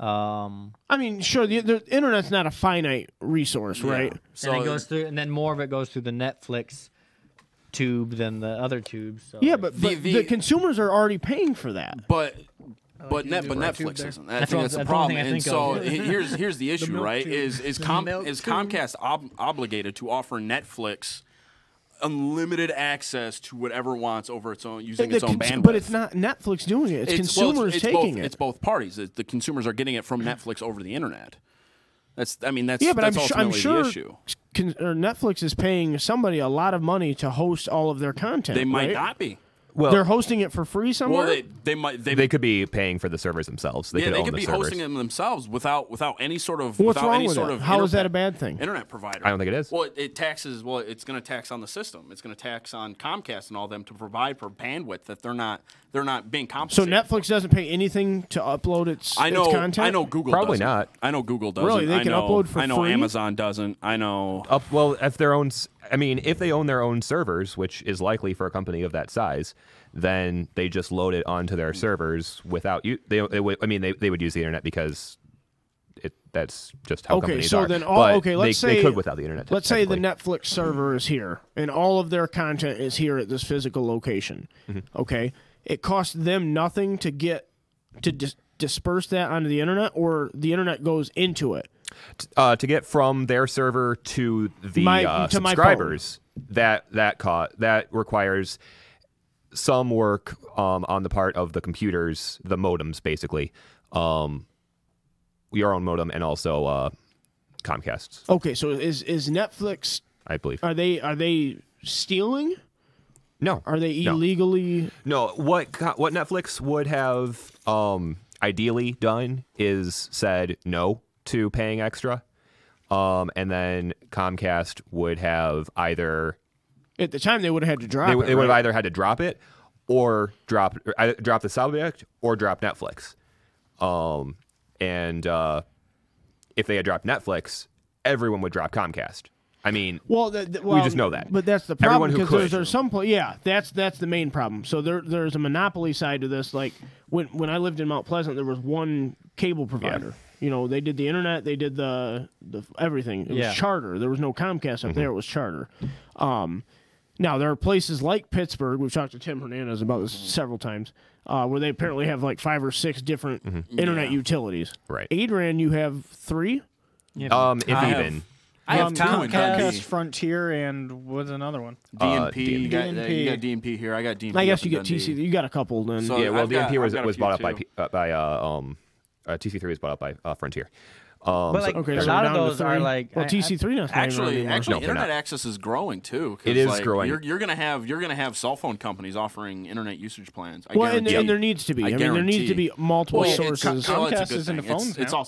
I mean, sure, the internet's not a finite resource, right? So and it goes through, and then more of it goes through the Netflix tube than the other tubes. So Yeah, like- but the consumers are already paying for that. But you do right Netflix there. isn't. I That's think what- that's the that's the only problem. thing I And think so of. here's the issue, milk right? tube. Is milk Comcast obligated to offer Netflix unlimited access to whatever wants over its own using its own bandwidth? But it's not Netflix doing it. It's consumers taking it. It's both parties. The consumers are getting it from Netflix over the internet. That's Yeah, but that's I'm ultimately sure the issue. Netflix is paying somebody a lot of money to host all of their content. They might right? not be. Well, They're hosting it for free somewhere. Well, they might. they could be paying for the servers themselves. They Yeah, could they own could the be servers. hosting them themselves without any sort of What's without wrong any with sort that? of How is that internet- a bad thing? Internet provider. I don't think it is. Well, it taxes. Well, it's going to tax on the system. It's going to tax on Comcast and all them to provide for bandwidth that they're not being So compensated. Netflix doesn't pay anything to upload its I know. its content. I know Google Probably doesn't. not. I know Google doesn't. Really? They I can know, upload for I know free? Amazon doesn't. I know. Well, if their own, I mean, if they own their own servers, which is likely for a company of that size, then they just load it onto their servers without you. They would. I mean, they would use the internet because that's just how Okay, companies so are. then But let's they say could without the internet. Let's say the technically. Netflix server is here, and all of their content is here at this physical location. Mm-hmm. Okay, it costs them nothing to get to disperse that onto the internet, or the internet goes into it. To get from their server to the To my phone. subscribers, that requires some work on the part of the computers, the modems, basically, your own modem, and also Comcast's, Okay, so is Netflix? I believe. Are they stealing? No, Are they No. illegally? No, what Netflix would have ideally done is said no to paying extra, and then Comcast would have either At the time, they would have had to drop they it. would have right? either had to drop it or drop the subject or drop Netflix, and if they had dropped Netflix, everyone would drop Comcast. I mean, Well, we just know that. But that's the Everyone problem who because could. there's some that's the main problem. So there's a monopoly side to this. Like when I lived in Mount Pleasant, there was one cable provider. You know, they did the internet, they did the everything. It Yeah. was Charter. There was no Comcast up there. It was Charter. Now there are places like Pittsburgh. We've talked to Tim Hernandez about this several times, where they apparently have like 5 or 6 different internet utilities. Right. Adrian, you have 3. if I even. I have two in Comcast, DNP. Frontier, and what's another one? DNP. You got DNP. you got DNP here. I got DNP. I guess up you in get Dundee. TC. You got a couple then. So- Yeah, well, I've got- DNP I've got a was few bought up too. by TC3 was bought up by Frontier. But like Okay, a so lot we're of down to those are 3. like well, TC3 not Actually, No, they're internet not. access is growing too. 'Cause, It is like, growing. You're gonna have cell phone companies offering internet usage plans. I Well, and guarantee. there needs to be. I I mean, there needs to be guarantee. multiple Well, sources. well, it's a Comcast good is into thing. phones It's now.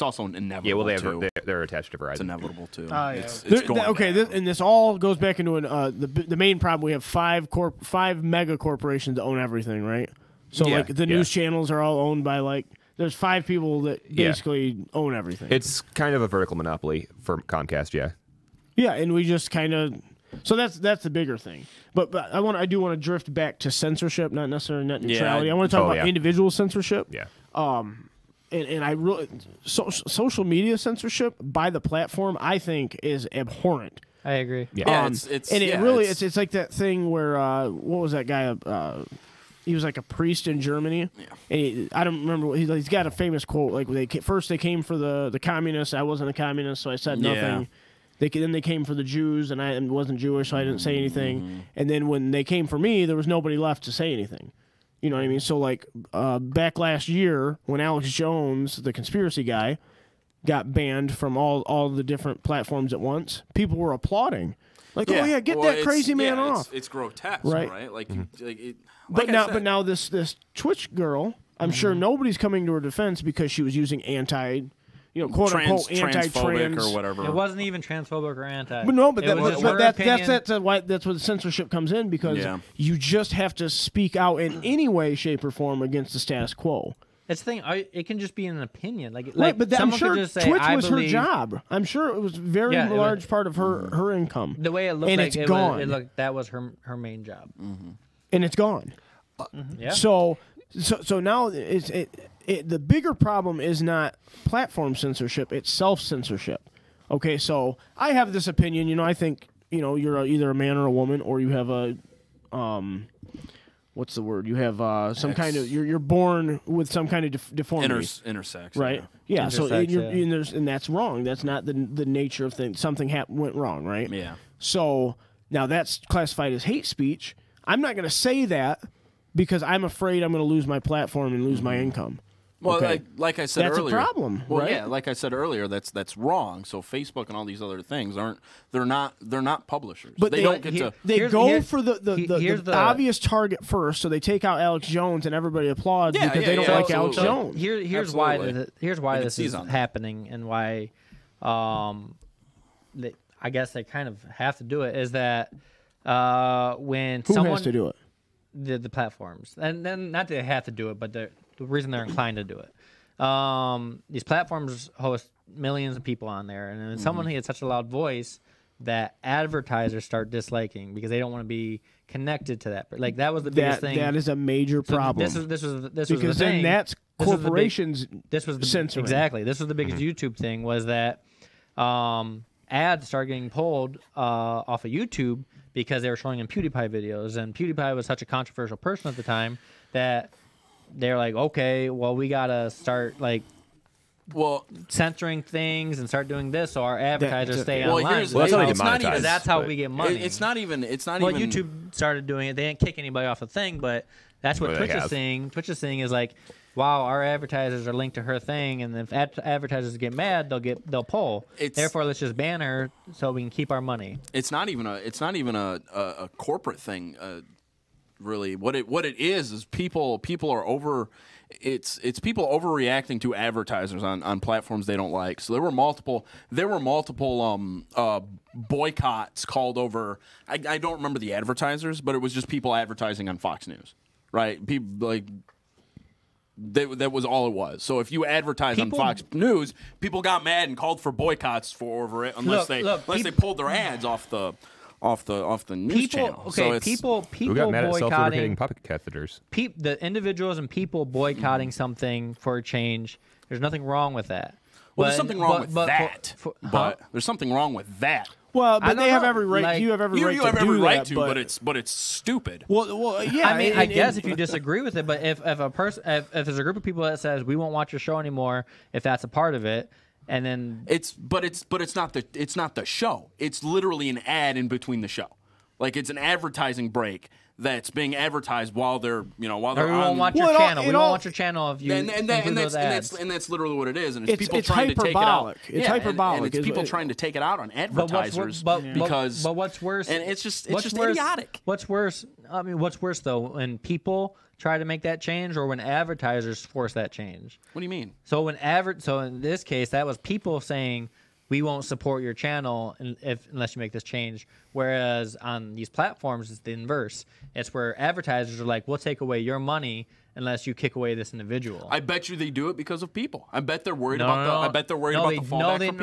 also inevitable. Yeah, well, too. they're attached to Verizon. It's inevitable too. yeah. It's There- going okay, down. and this all goes back into the main problem. We have 5 mega corporations that own everything, right? So Yeah, like the yeah. news channels are all owned by like there's 5 people that basically own everything. It's kind of a vertical monopoly for Comcast, yeah. Yeah, and we just kind of so that's the bigger thing. But I do want to drift back to censorship, not necessarily net neutrality. I want to talk about individual censorship. Yeah. And I really social media censorship by the platform I think is abhorrent. I agree. Yeah, and it's it's like that thing where what was that guy? He was like a priest in Germany. Yeah. And I don't remember. He's got a famous quote like first they came for the communists. I wasn't a communist, so I said nothing. Then they came for the Jews, and I wasn't Jewish, so I didn't say anything. And then when they came for me, there was nobody left to say anything. You know what I mean? So like back last year when Alex Jones, the conspiracy guy, got banned from all the different platforms at once, people were applauding. Like, oh yeah, get that crazy man off. It's grosque, Right. right? Like, like But I now, said, but now this Twitch girl, I'm sure nobody's coming to her defense because she was using quote unquote transphobic anti-trans or whatever. It wasn't even transphobic or anti. But no, but, It was just her that's opinion. that's where the censorship comes in because Yeah. you just have to speak out in any way, shape, or form against the status quo. It's the thing. It can just be an opinion. Like Right, but I'm someone sure could just say, Twitch I was believe, her job. I'm sure it was very Yeah, it large part of her income. The way it looked and like it's it gone. was, it looked that was her main job. And it's gone. Yeah. So now the bigger problem is not platform censorship; it's self-censorship. Okay, so I have this opinion. You know, I think you're either a man or a woman, or you have a what's the word? You have some kind of you're born with some kind of deformity. Intersex, right? Yeah. So Intersex, and that's wrong. That's not the nature of things. Something went wrong, right? Yeah. So now that's classified as hate speech. I'm not going to say that because I'm afraid I'm going to lose my platform and lose my income. Well, okay. like I said that's earlier, a problem. Well, right? yeah, like I said earlier, that's wrong. So Facebook and all these other things they're not publishers. But they don't get to. They go for the obvious target first, so they take out Alex Jones and everybody applauds because they don't like Alex Jones. Here's why this is happening and why I guess they kind of have to do it is that when Who someone has to do it? The platforms, and then not that they have to do it, but the reason they're inclined to do it. These platforms host millions of people on there, and when someone has such a loud voice that advertisers start disliking because they don't want to be connected to that. Like that was the biggest thing. That is a major problem. This was because the thing. then that's corporations. This was the censoring. Exactly. This was the biggest YouTube thing was that ads started getting pulled off of YouTube because they were showing him PewDiePie videos, and PewDiePie was such a controversial person at the time that they're like, okay, well, we gotta start censoring things and start doing this so our advertisers stay online. That's how we get money. It's not even. Well, YouTube started doing it. They didn't kick anybody off the thing, but that's what Twitch is saying. Twitch is saying is like, wow, our advertisers are linked to her thing, and if advertisers get mad, they'll pull. Therefore, let's just ban her so we can keep our money. It's not even a corporate thing. Really, what it is people are over. It's people overreacting to advertisers on platforms they don't like. So there were multiple boycotts called over. I don't remember the advertisers, but it was just people advertising on Fox News, right? People like. That was all it was. So if you advertise on Fox News, people got mad and called for boycotts over it unless they pulled their ads off the news channel. Okay, so who got mad at self-lubricating puppet catheters? The individuals and people boycotting something for a change. There's nothing wrong with that. Well, there's something wrong with that. But there's something wrong with that. Well, but they have every right. You have every right to do that. But it's stupid. Well, yeah. I mean, I guess if you disagree with it, but if there's a group of people that says we won't watch your show anymore, if that's a part of it, and then it's not the show. It's literally an ad in between the show. Like it's an advertising break that's being advertised while they're on. We won't watch your channel. We won't watch your channel if you and that's literally what it is. And it's people it's trying hyperbolic. to take it out. It's hyperbolic. And it's people trying to take it out on advertisers because. But what's worse? And it's just idiotic. What's worse? I mean, what's worse though? When people try to make that change, or when advertisers force that change? What do you mean? So in this case, that was people saying, we won't support your channel unless you make this change. Whereas on these platforms, it's the inverse. It's where advertisers are like, we'll take away your money unless you kick away this individual. I bet you they do it because of people. I bet they're worried about the fallback for people.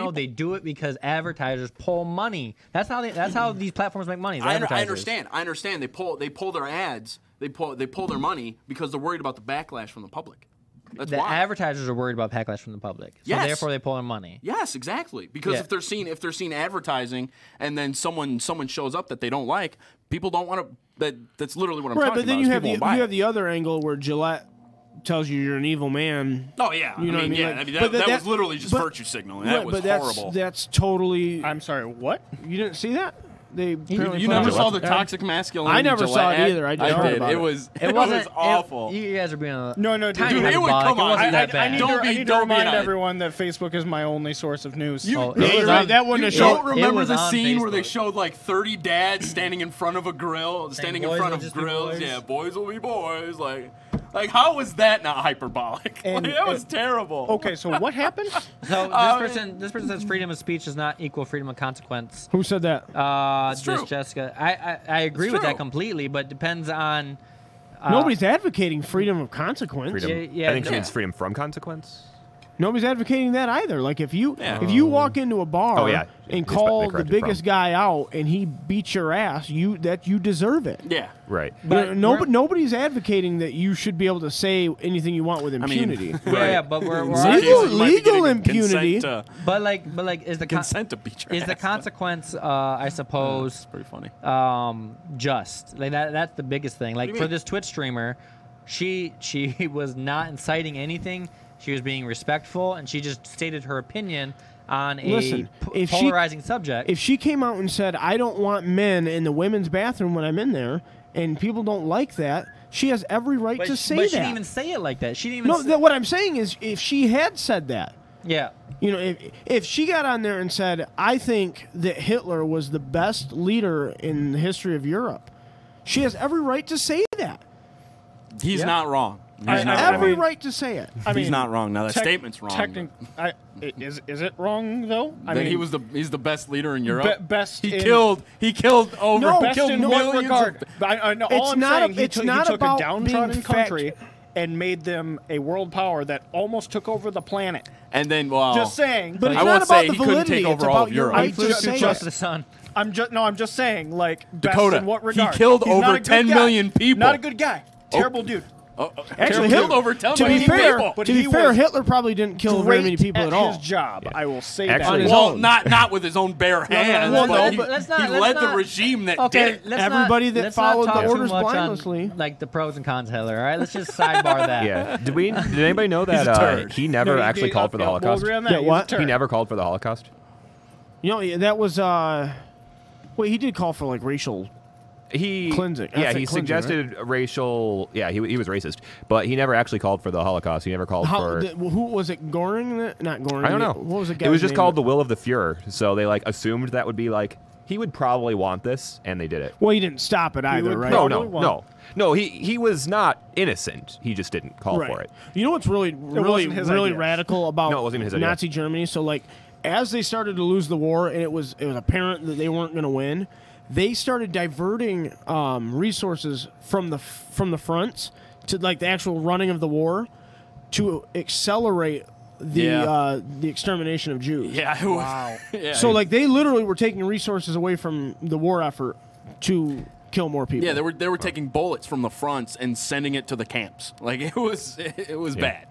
No, they do it because advertisers pull money. That's how these platforms make money. I understand. They pull their ads. They pull their money because they're worried about the backlash from the public. That's why advertisers are worried about backlash from the public. So therefore they pull their money. Yes, exactly. Because if they're seen advertising and then someone shows up that they don't like, people don't want to. That's literally what I'm talking about. Right, but then you have the other angle where Gillette tells you you're an evil man. Oh yeah, you know what I mean? Yeah, that was literally just virtue signaling. That was horrible. That's totally. I'm sorry. What? You didn't see that? You never saw the toxic masculinity. I never saw it either. I did. It was awful. You guys are being no, dude. It would come on. I need to remind everyone that Facebook is my only source of news. That wouldn't have shown. Remember the scene where they showed like 30 dads standing in front of a grill, standing in front of grills. Yeah, boys will be boys. Like how was that not hyperbolic? That was terrible. Okay, so what happened? So this person says freedom of speech does not equal freedom of consequence. Who said that? It's true. Jessica. I agree with that completely, but it depends on. Nobody's advocating freedom of consequence. I think she means freedom from consequence. Nobody's advocating that either. Like if you Yeah. if you walk into a bar Oh, yeah. and It's call they the corrected biggest from. guy out and he beats your ass, you deserve it. Yeah. Right. But Nobody's advocating that you should be able to say anything you want with impunity. Yeah, but we're In some Legal- cases, you might be legal getting a impunity. consent to- but like is the Consent to beat your is the ass. consequence I suppose It's pretty funny. just like that's the biggest thing. Like do you for mean? this Twitch streamer, she was not inciting anything. She was being respectful, and she just stated her opinion on a Listen, if she- polarizing subject. If she came out and said, "I don't want men in the women's bathroom when I'm in there," and people don't like that, she has every right but to she, say but that. she didn't even say it like that. She didn't even. No, say, what I'm saying is, if she had said that, yeah. you know, if she got on there and said, "I think that Hitler was the best leader in the history of Europe," she has every right to say that. He's not wrong. He's I- not I Every mean- right to say it. I mean, He's not wrong. Now that statement's wrong. Is it wrong though? I That mean, he's the best leader in Europe. best. He in, killed over. No, Best killed in millions what of- regard? But I know all It's I'm not saying. a- He it's took, not he took a about downtrodden being country and made them a world power that almost took over the planet. And then, well, Just saying. But I it's won't not say about the he couldn't validity. take It's over all about of your Europe. right Flew to too say Close it. to the sun. I'm just saying, like best Dakota, in what he regard? killed He's not over a good 10 guy. million people. Not a good guy. Terrible dude. Actually, killed over 10 to be million fair, people. But to be he fair, was Hitler probably didn't kill very many people at all. His job, I will say Actually- that. Well, not with his own bare hands, well, but no, he, but let's not- he let's led the not- regime that Okay, did it. let's Everybody not, that let's followed not the talk too orders much on, blindlessly. like the pros and cons, Hitler. All right, let's just sidebar that. Yeah. Did anybody know that a turd. he never No, he actually did- called for the we'll Holocaust? agree on that. Yeah, He's a what? turd. He never called for the Holocaust. You know, that was well, he did call for like racial. He Cleansing. Yeah, Ethnic he cleansing, suggested racial. Yeah, he was racist, but he never actually called for the Holocaust. He never called for. Who was it? Goring? Not Goring. I don't know. What was it? It was just called the will of the Fuhrer. So they like assumed that would be like he would probably want this, and they did it. Well, he didn't stop it either, would right? No, probably no. He was not innocent. He just didn't call Right. for it. You know what's really wasn't his idea. radical about No, it wasn't even his idea. Nazi Germany? So like, as they started to lose the war, and it was apparent that they weren't going to win, they started diverting resources from the fronts to like the actual running of the war to accelerate the extermination of Jews. Yeah. Wow. Yeah. So like they literally were taking resources away from the war effort to kill more people. yeah, they were taking bullets from the fronts and sending it to the camps. Like it was bad.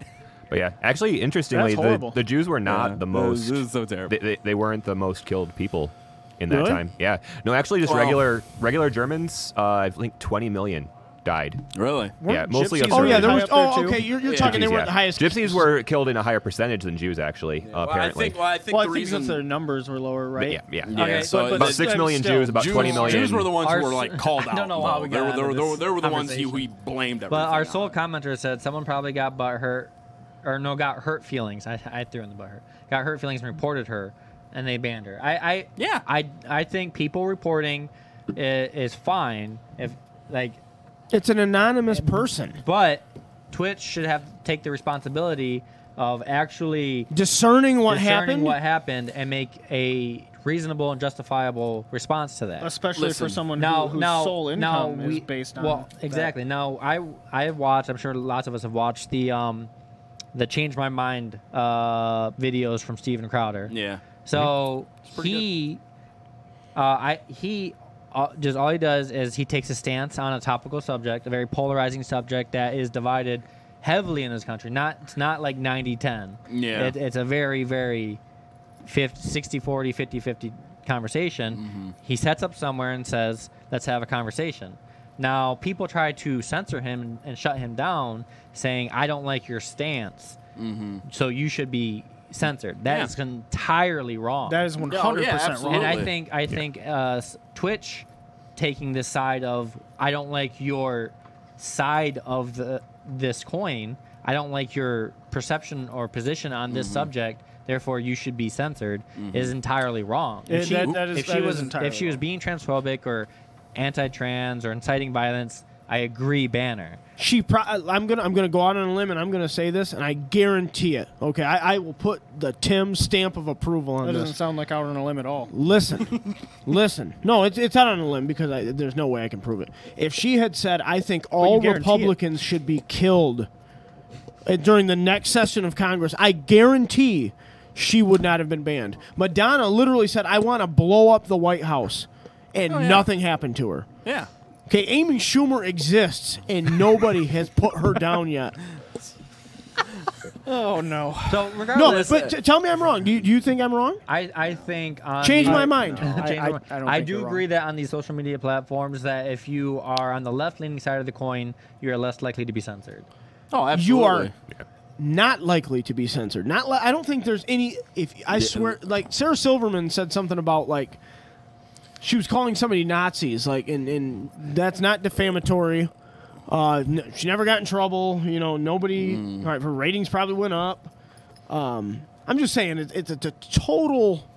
But yeah, actually, interestingly, That's horrible. the Jews were not the most. It was so terrible. They weren't the most killed people in that Really? time. Yeah, no, actually, just Wow. regular Germans. I think 20 million died. Really? Yeah, mostly gypsies of Oh yeah, there high was. up there, Oh too? okay, you're Yeah. talking. They Gypsies, weren't yeah. the highest. Gypsies were killed in a higher percentage than Jews, actually. Apparently. I think Well, I the think reason. since their numbers were lower, But right? yeah, yeah. Yeah, Okay, so About 6 million still, Jews, about Jews, 20 million. Jews were the ones who were like called out. I don't know how we though. got They were into they were the ones conversation. who he blamed everything. But our sole on. commenter said someone probably got butthurt, or no, got hurt feelings. I threw in the butthurt. Got hurt feelings and reported her, and they banned her. Yeah. I think people reporting is fine if like, It's an anonymous person but Twitch should take the responsibility of actually discerning what discerning happened. what happened and make a reasonable and justifiable response to that. Especially Listen, for someone whose now, sole income is based on. well, exactly. Now I have watched. I'm sure lots of us have watched the Change My Mind videos from Steven Crowder. Yeah. So pretty he just all he does is he takes a stance on a topical subject, a very polarizing subject that is divided heavily in this country. It's not like 90-10. Yeah. It's a very, very 60-40, 50-50 conversation. Mm-hmm. He sets up somewhere and says, let's have a conversation. Now, people try to censor him and shut him down, saying, I don't like your stance, so you should be censored. That is entirely wrong. That is 100% absolutely. wrong. And I think Twitch taking this side of I don't like your side of this coin. I don't like your perception or position on this subject. Therefore, you should be censored. Is entirally wrong. Yeah, that is entirely If she was being transphobic or anti-trans or inciting violence, I agree. Ban her. I'm gonna go out on a limb and I'm gonna say this, and I guarantee it. Okay, I will put the Tim stamp of approval on That doesn't this. sound like out on a limb at all. Listen, listen. No, it's out on a limb because there's no way I can prove it. If she had said, "I think all guarantee it. Republicans should be killed during the next session of Congress, I guarantee she would not have been banned. Madonna literally said, I want to blow up the White House, and nothing happened to her. Yeah. Okay, Amy Schumer exists, and nobody has put her down yet. Oh no. So No, regardless, but tell me I'm wrong. Do you think I'm wrong? I think on Change the- my mind. I don't do think agree you're that on these social media platforms that if you are on the left-leaning side of the coin, you are less likely to be censored. Oh, absolutely. You are not likely to be censored. I don't think there's any. If I swear, like Sarah Silverman said something about like she was calling somebody Nazis, like, and that's not defamatory. She never got in trouble. You know, nobody. Right, her ratings probably went up. I'm just saying it's a total.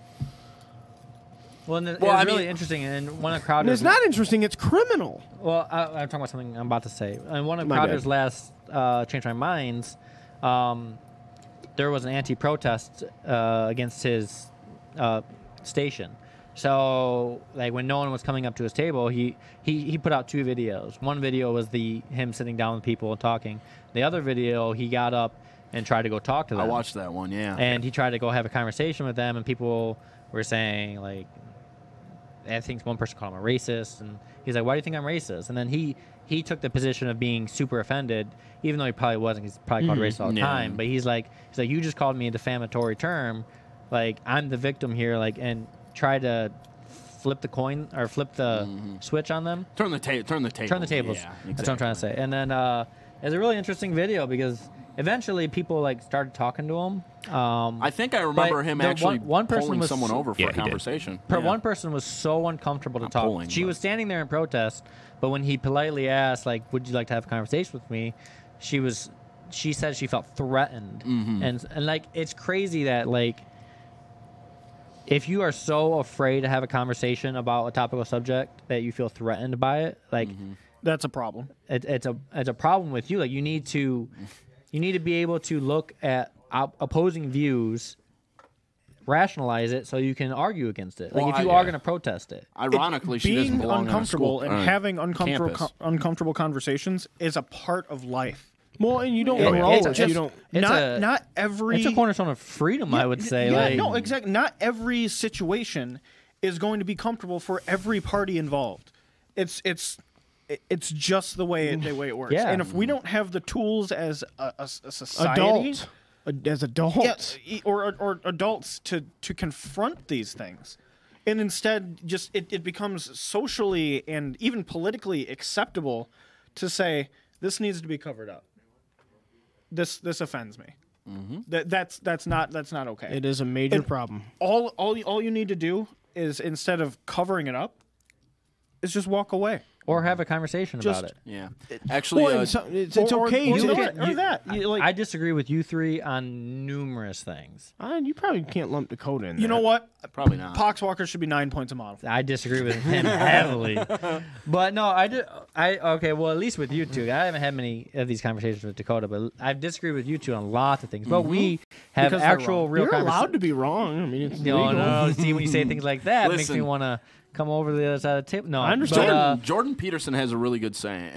Well, and it's I really mean- interesting, and one of And Crowder's. it's not interesting. It's criminal. Well, I'm talking about something I'm about to say. And one of My Crowder's bad. last Change My Minds, there was an anti-protest against his station. So, like, when no one was coming up to his table, he put out 2 videos. One video was him sitting down with people and talking. The other video, he got up and tried to go talk to them. I watched that one, yeah. And he tried to go have a conversation with them, and people were saying, like, I think one person called him a racist, and he's like, why do you think I'm racist? And then he took the position of being super offended, even though he probably wasn't. He's probably called racist all the Yeah. time. But he's like, you just called me a defamatory term. Like, I'm the victim here, like, and try to flip the coin or flip the switch on them. Turn the tables. Turn the tables. Yeah, That's what I'm trying to say. And then it's a really interesting video because eventually people like started talking to him. I think I remember But him the actually one person pulling was- someone over for Yeah, a he did. conversation. Per Yeah. one person was so uncomfortable to Not talk. pulling, She but- was standing there in protest, but when he politely asked, like, "Would you like to have a conversation with me?" She said she felt threatened, and like it's crazy that like if you are so afraid to have a conversation about a topical subject that you feel threatened by it, like That's a problem. it's a problem with you. Like you need to be able to look at opposing views, rationalize it, so you can argue against it. Like Well, if you I- are going to protest it. Ironically, she doesn't Being belong on a uncomfortable school, and having uncomfortable campus. uncomfortable conversations is a part of life. Well, and you don't Yeah, grow it's if just- you don't. It's Not every It's a cornerstone of freedom, I would say. Yeah, like, no, exactly. Not every situation is going to be comfortable for every party involved. It's just the way it works. Yeah. And if we don't have the tools as a society, As adults. or adults to confront these things, and instead just it becomes socially and even politically acceptable to say this needs to be covered up. This offends me. That's not okay. It is a major And problem. all you need to do is instead of covering it up, is just walk away. or have a conversation Just- about it. Yeah. Actually, Well, and so- it's okay or to. that. You, like, I disagree with you three on numerous things. You probably can't lump Dakota in. you know what? probably not. Poxwalker should be 9 points a model. I disagree with him heavily. But no, okay, well, at least with you two. I haven't had many of these conversations with Dakota, but I've disagreed with you two on lots of things. But we have Because they're actual wrong. real You're allowed conversations. to be wrong. I mean, it's No, legal. no. See, when you say things like that, it makes me Listen. want to come over to the other side of the table. No, I understand. But, Jordan Peterson has a really good saying.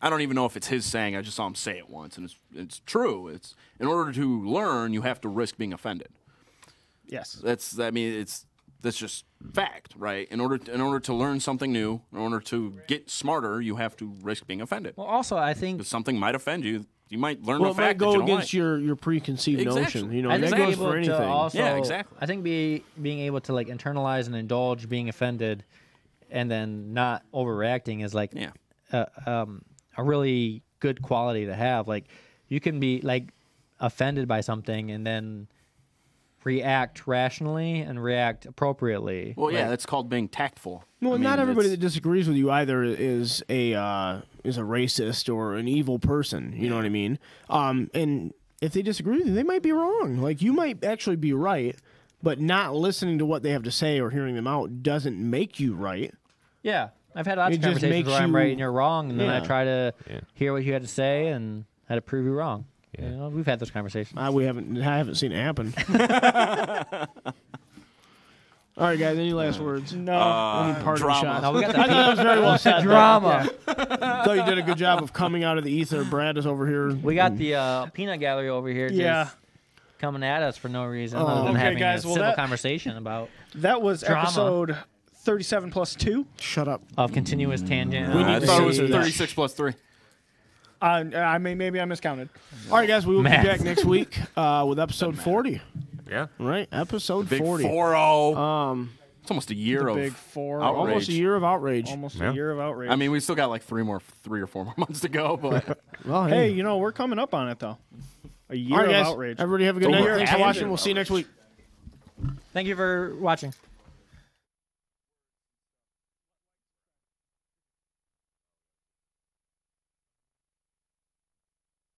I don't even know if it's his saying. I just saw him say it once, and it's true. It's in order to learn, you have to risk being offended. Yes. That's just fact, right? In order to learn something new, in order to get smarter, you have to risk being offended. well, also, I think Because something might offend you. You might learn Well, a it might fact that go you don't against like. your preconceived Exactly. notion. You know, I and think that being goes for able anything. to also, Yeah, exactly. I think being able to like internalize and indulge being offended, and then not overreacting is like Yeah. a really good quality to have. Like you can be like offended by something and then react rationally and react appropriately. Well, yeah, that's called being tactful. Well, I mean, not everybody that it's- disagrees with you either is a racist or an evil person. You know what I mean? And if they disagree with you, they might be wrong. Like you might actually be right, but not listening to what they have to say or hearing them out doesn't make you right. Yeah, I've had lots It of just conversations makes where I'm you- right and you're wrong, and then I Yeah. try to Yeah. hear what you had to say and how to prove you wrong. Yeah. You know, we've had those conversations. I haven't seen it happen. All right, guys. Any last words? No. Any parting drama. shots? No, we got I thought that was very well said. drama. Thought you did a good job of coming out of the ether. Brad is over here. We got the peanut gallery over here. Yeah. Just coming at us for no reason other than Okay, having guys, a well, civil that- conversation about That was Drama. episode 37 plus 2. Shut up. of continuous tangent. We need I to thought it was see that. 36 plus 3. Maybe I miscounted. All right, guys. We will Math. be back next week with episode 40. Yeah. Right, episode Big 40. 4-0. It's almost a year The of big 4. outrage. Almost a year of outrage. Almost Yeah. a year of outrage. I mean, we still got like 3 or 4 more months to go, but Well, hey, you know, we're coming up on it, though. A year all right, of guys. outrage. Everybody have a good Over night. Thanks for after watching. We'll see you next week. Thank you for watching.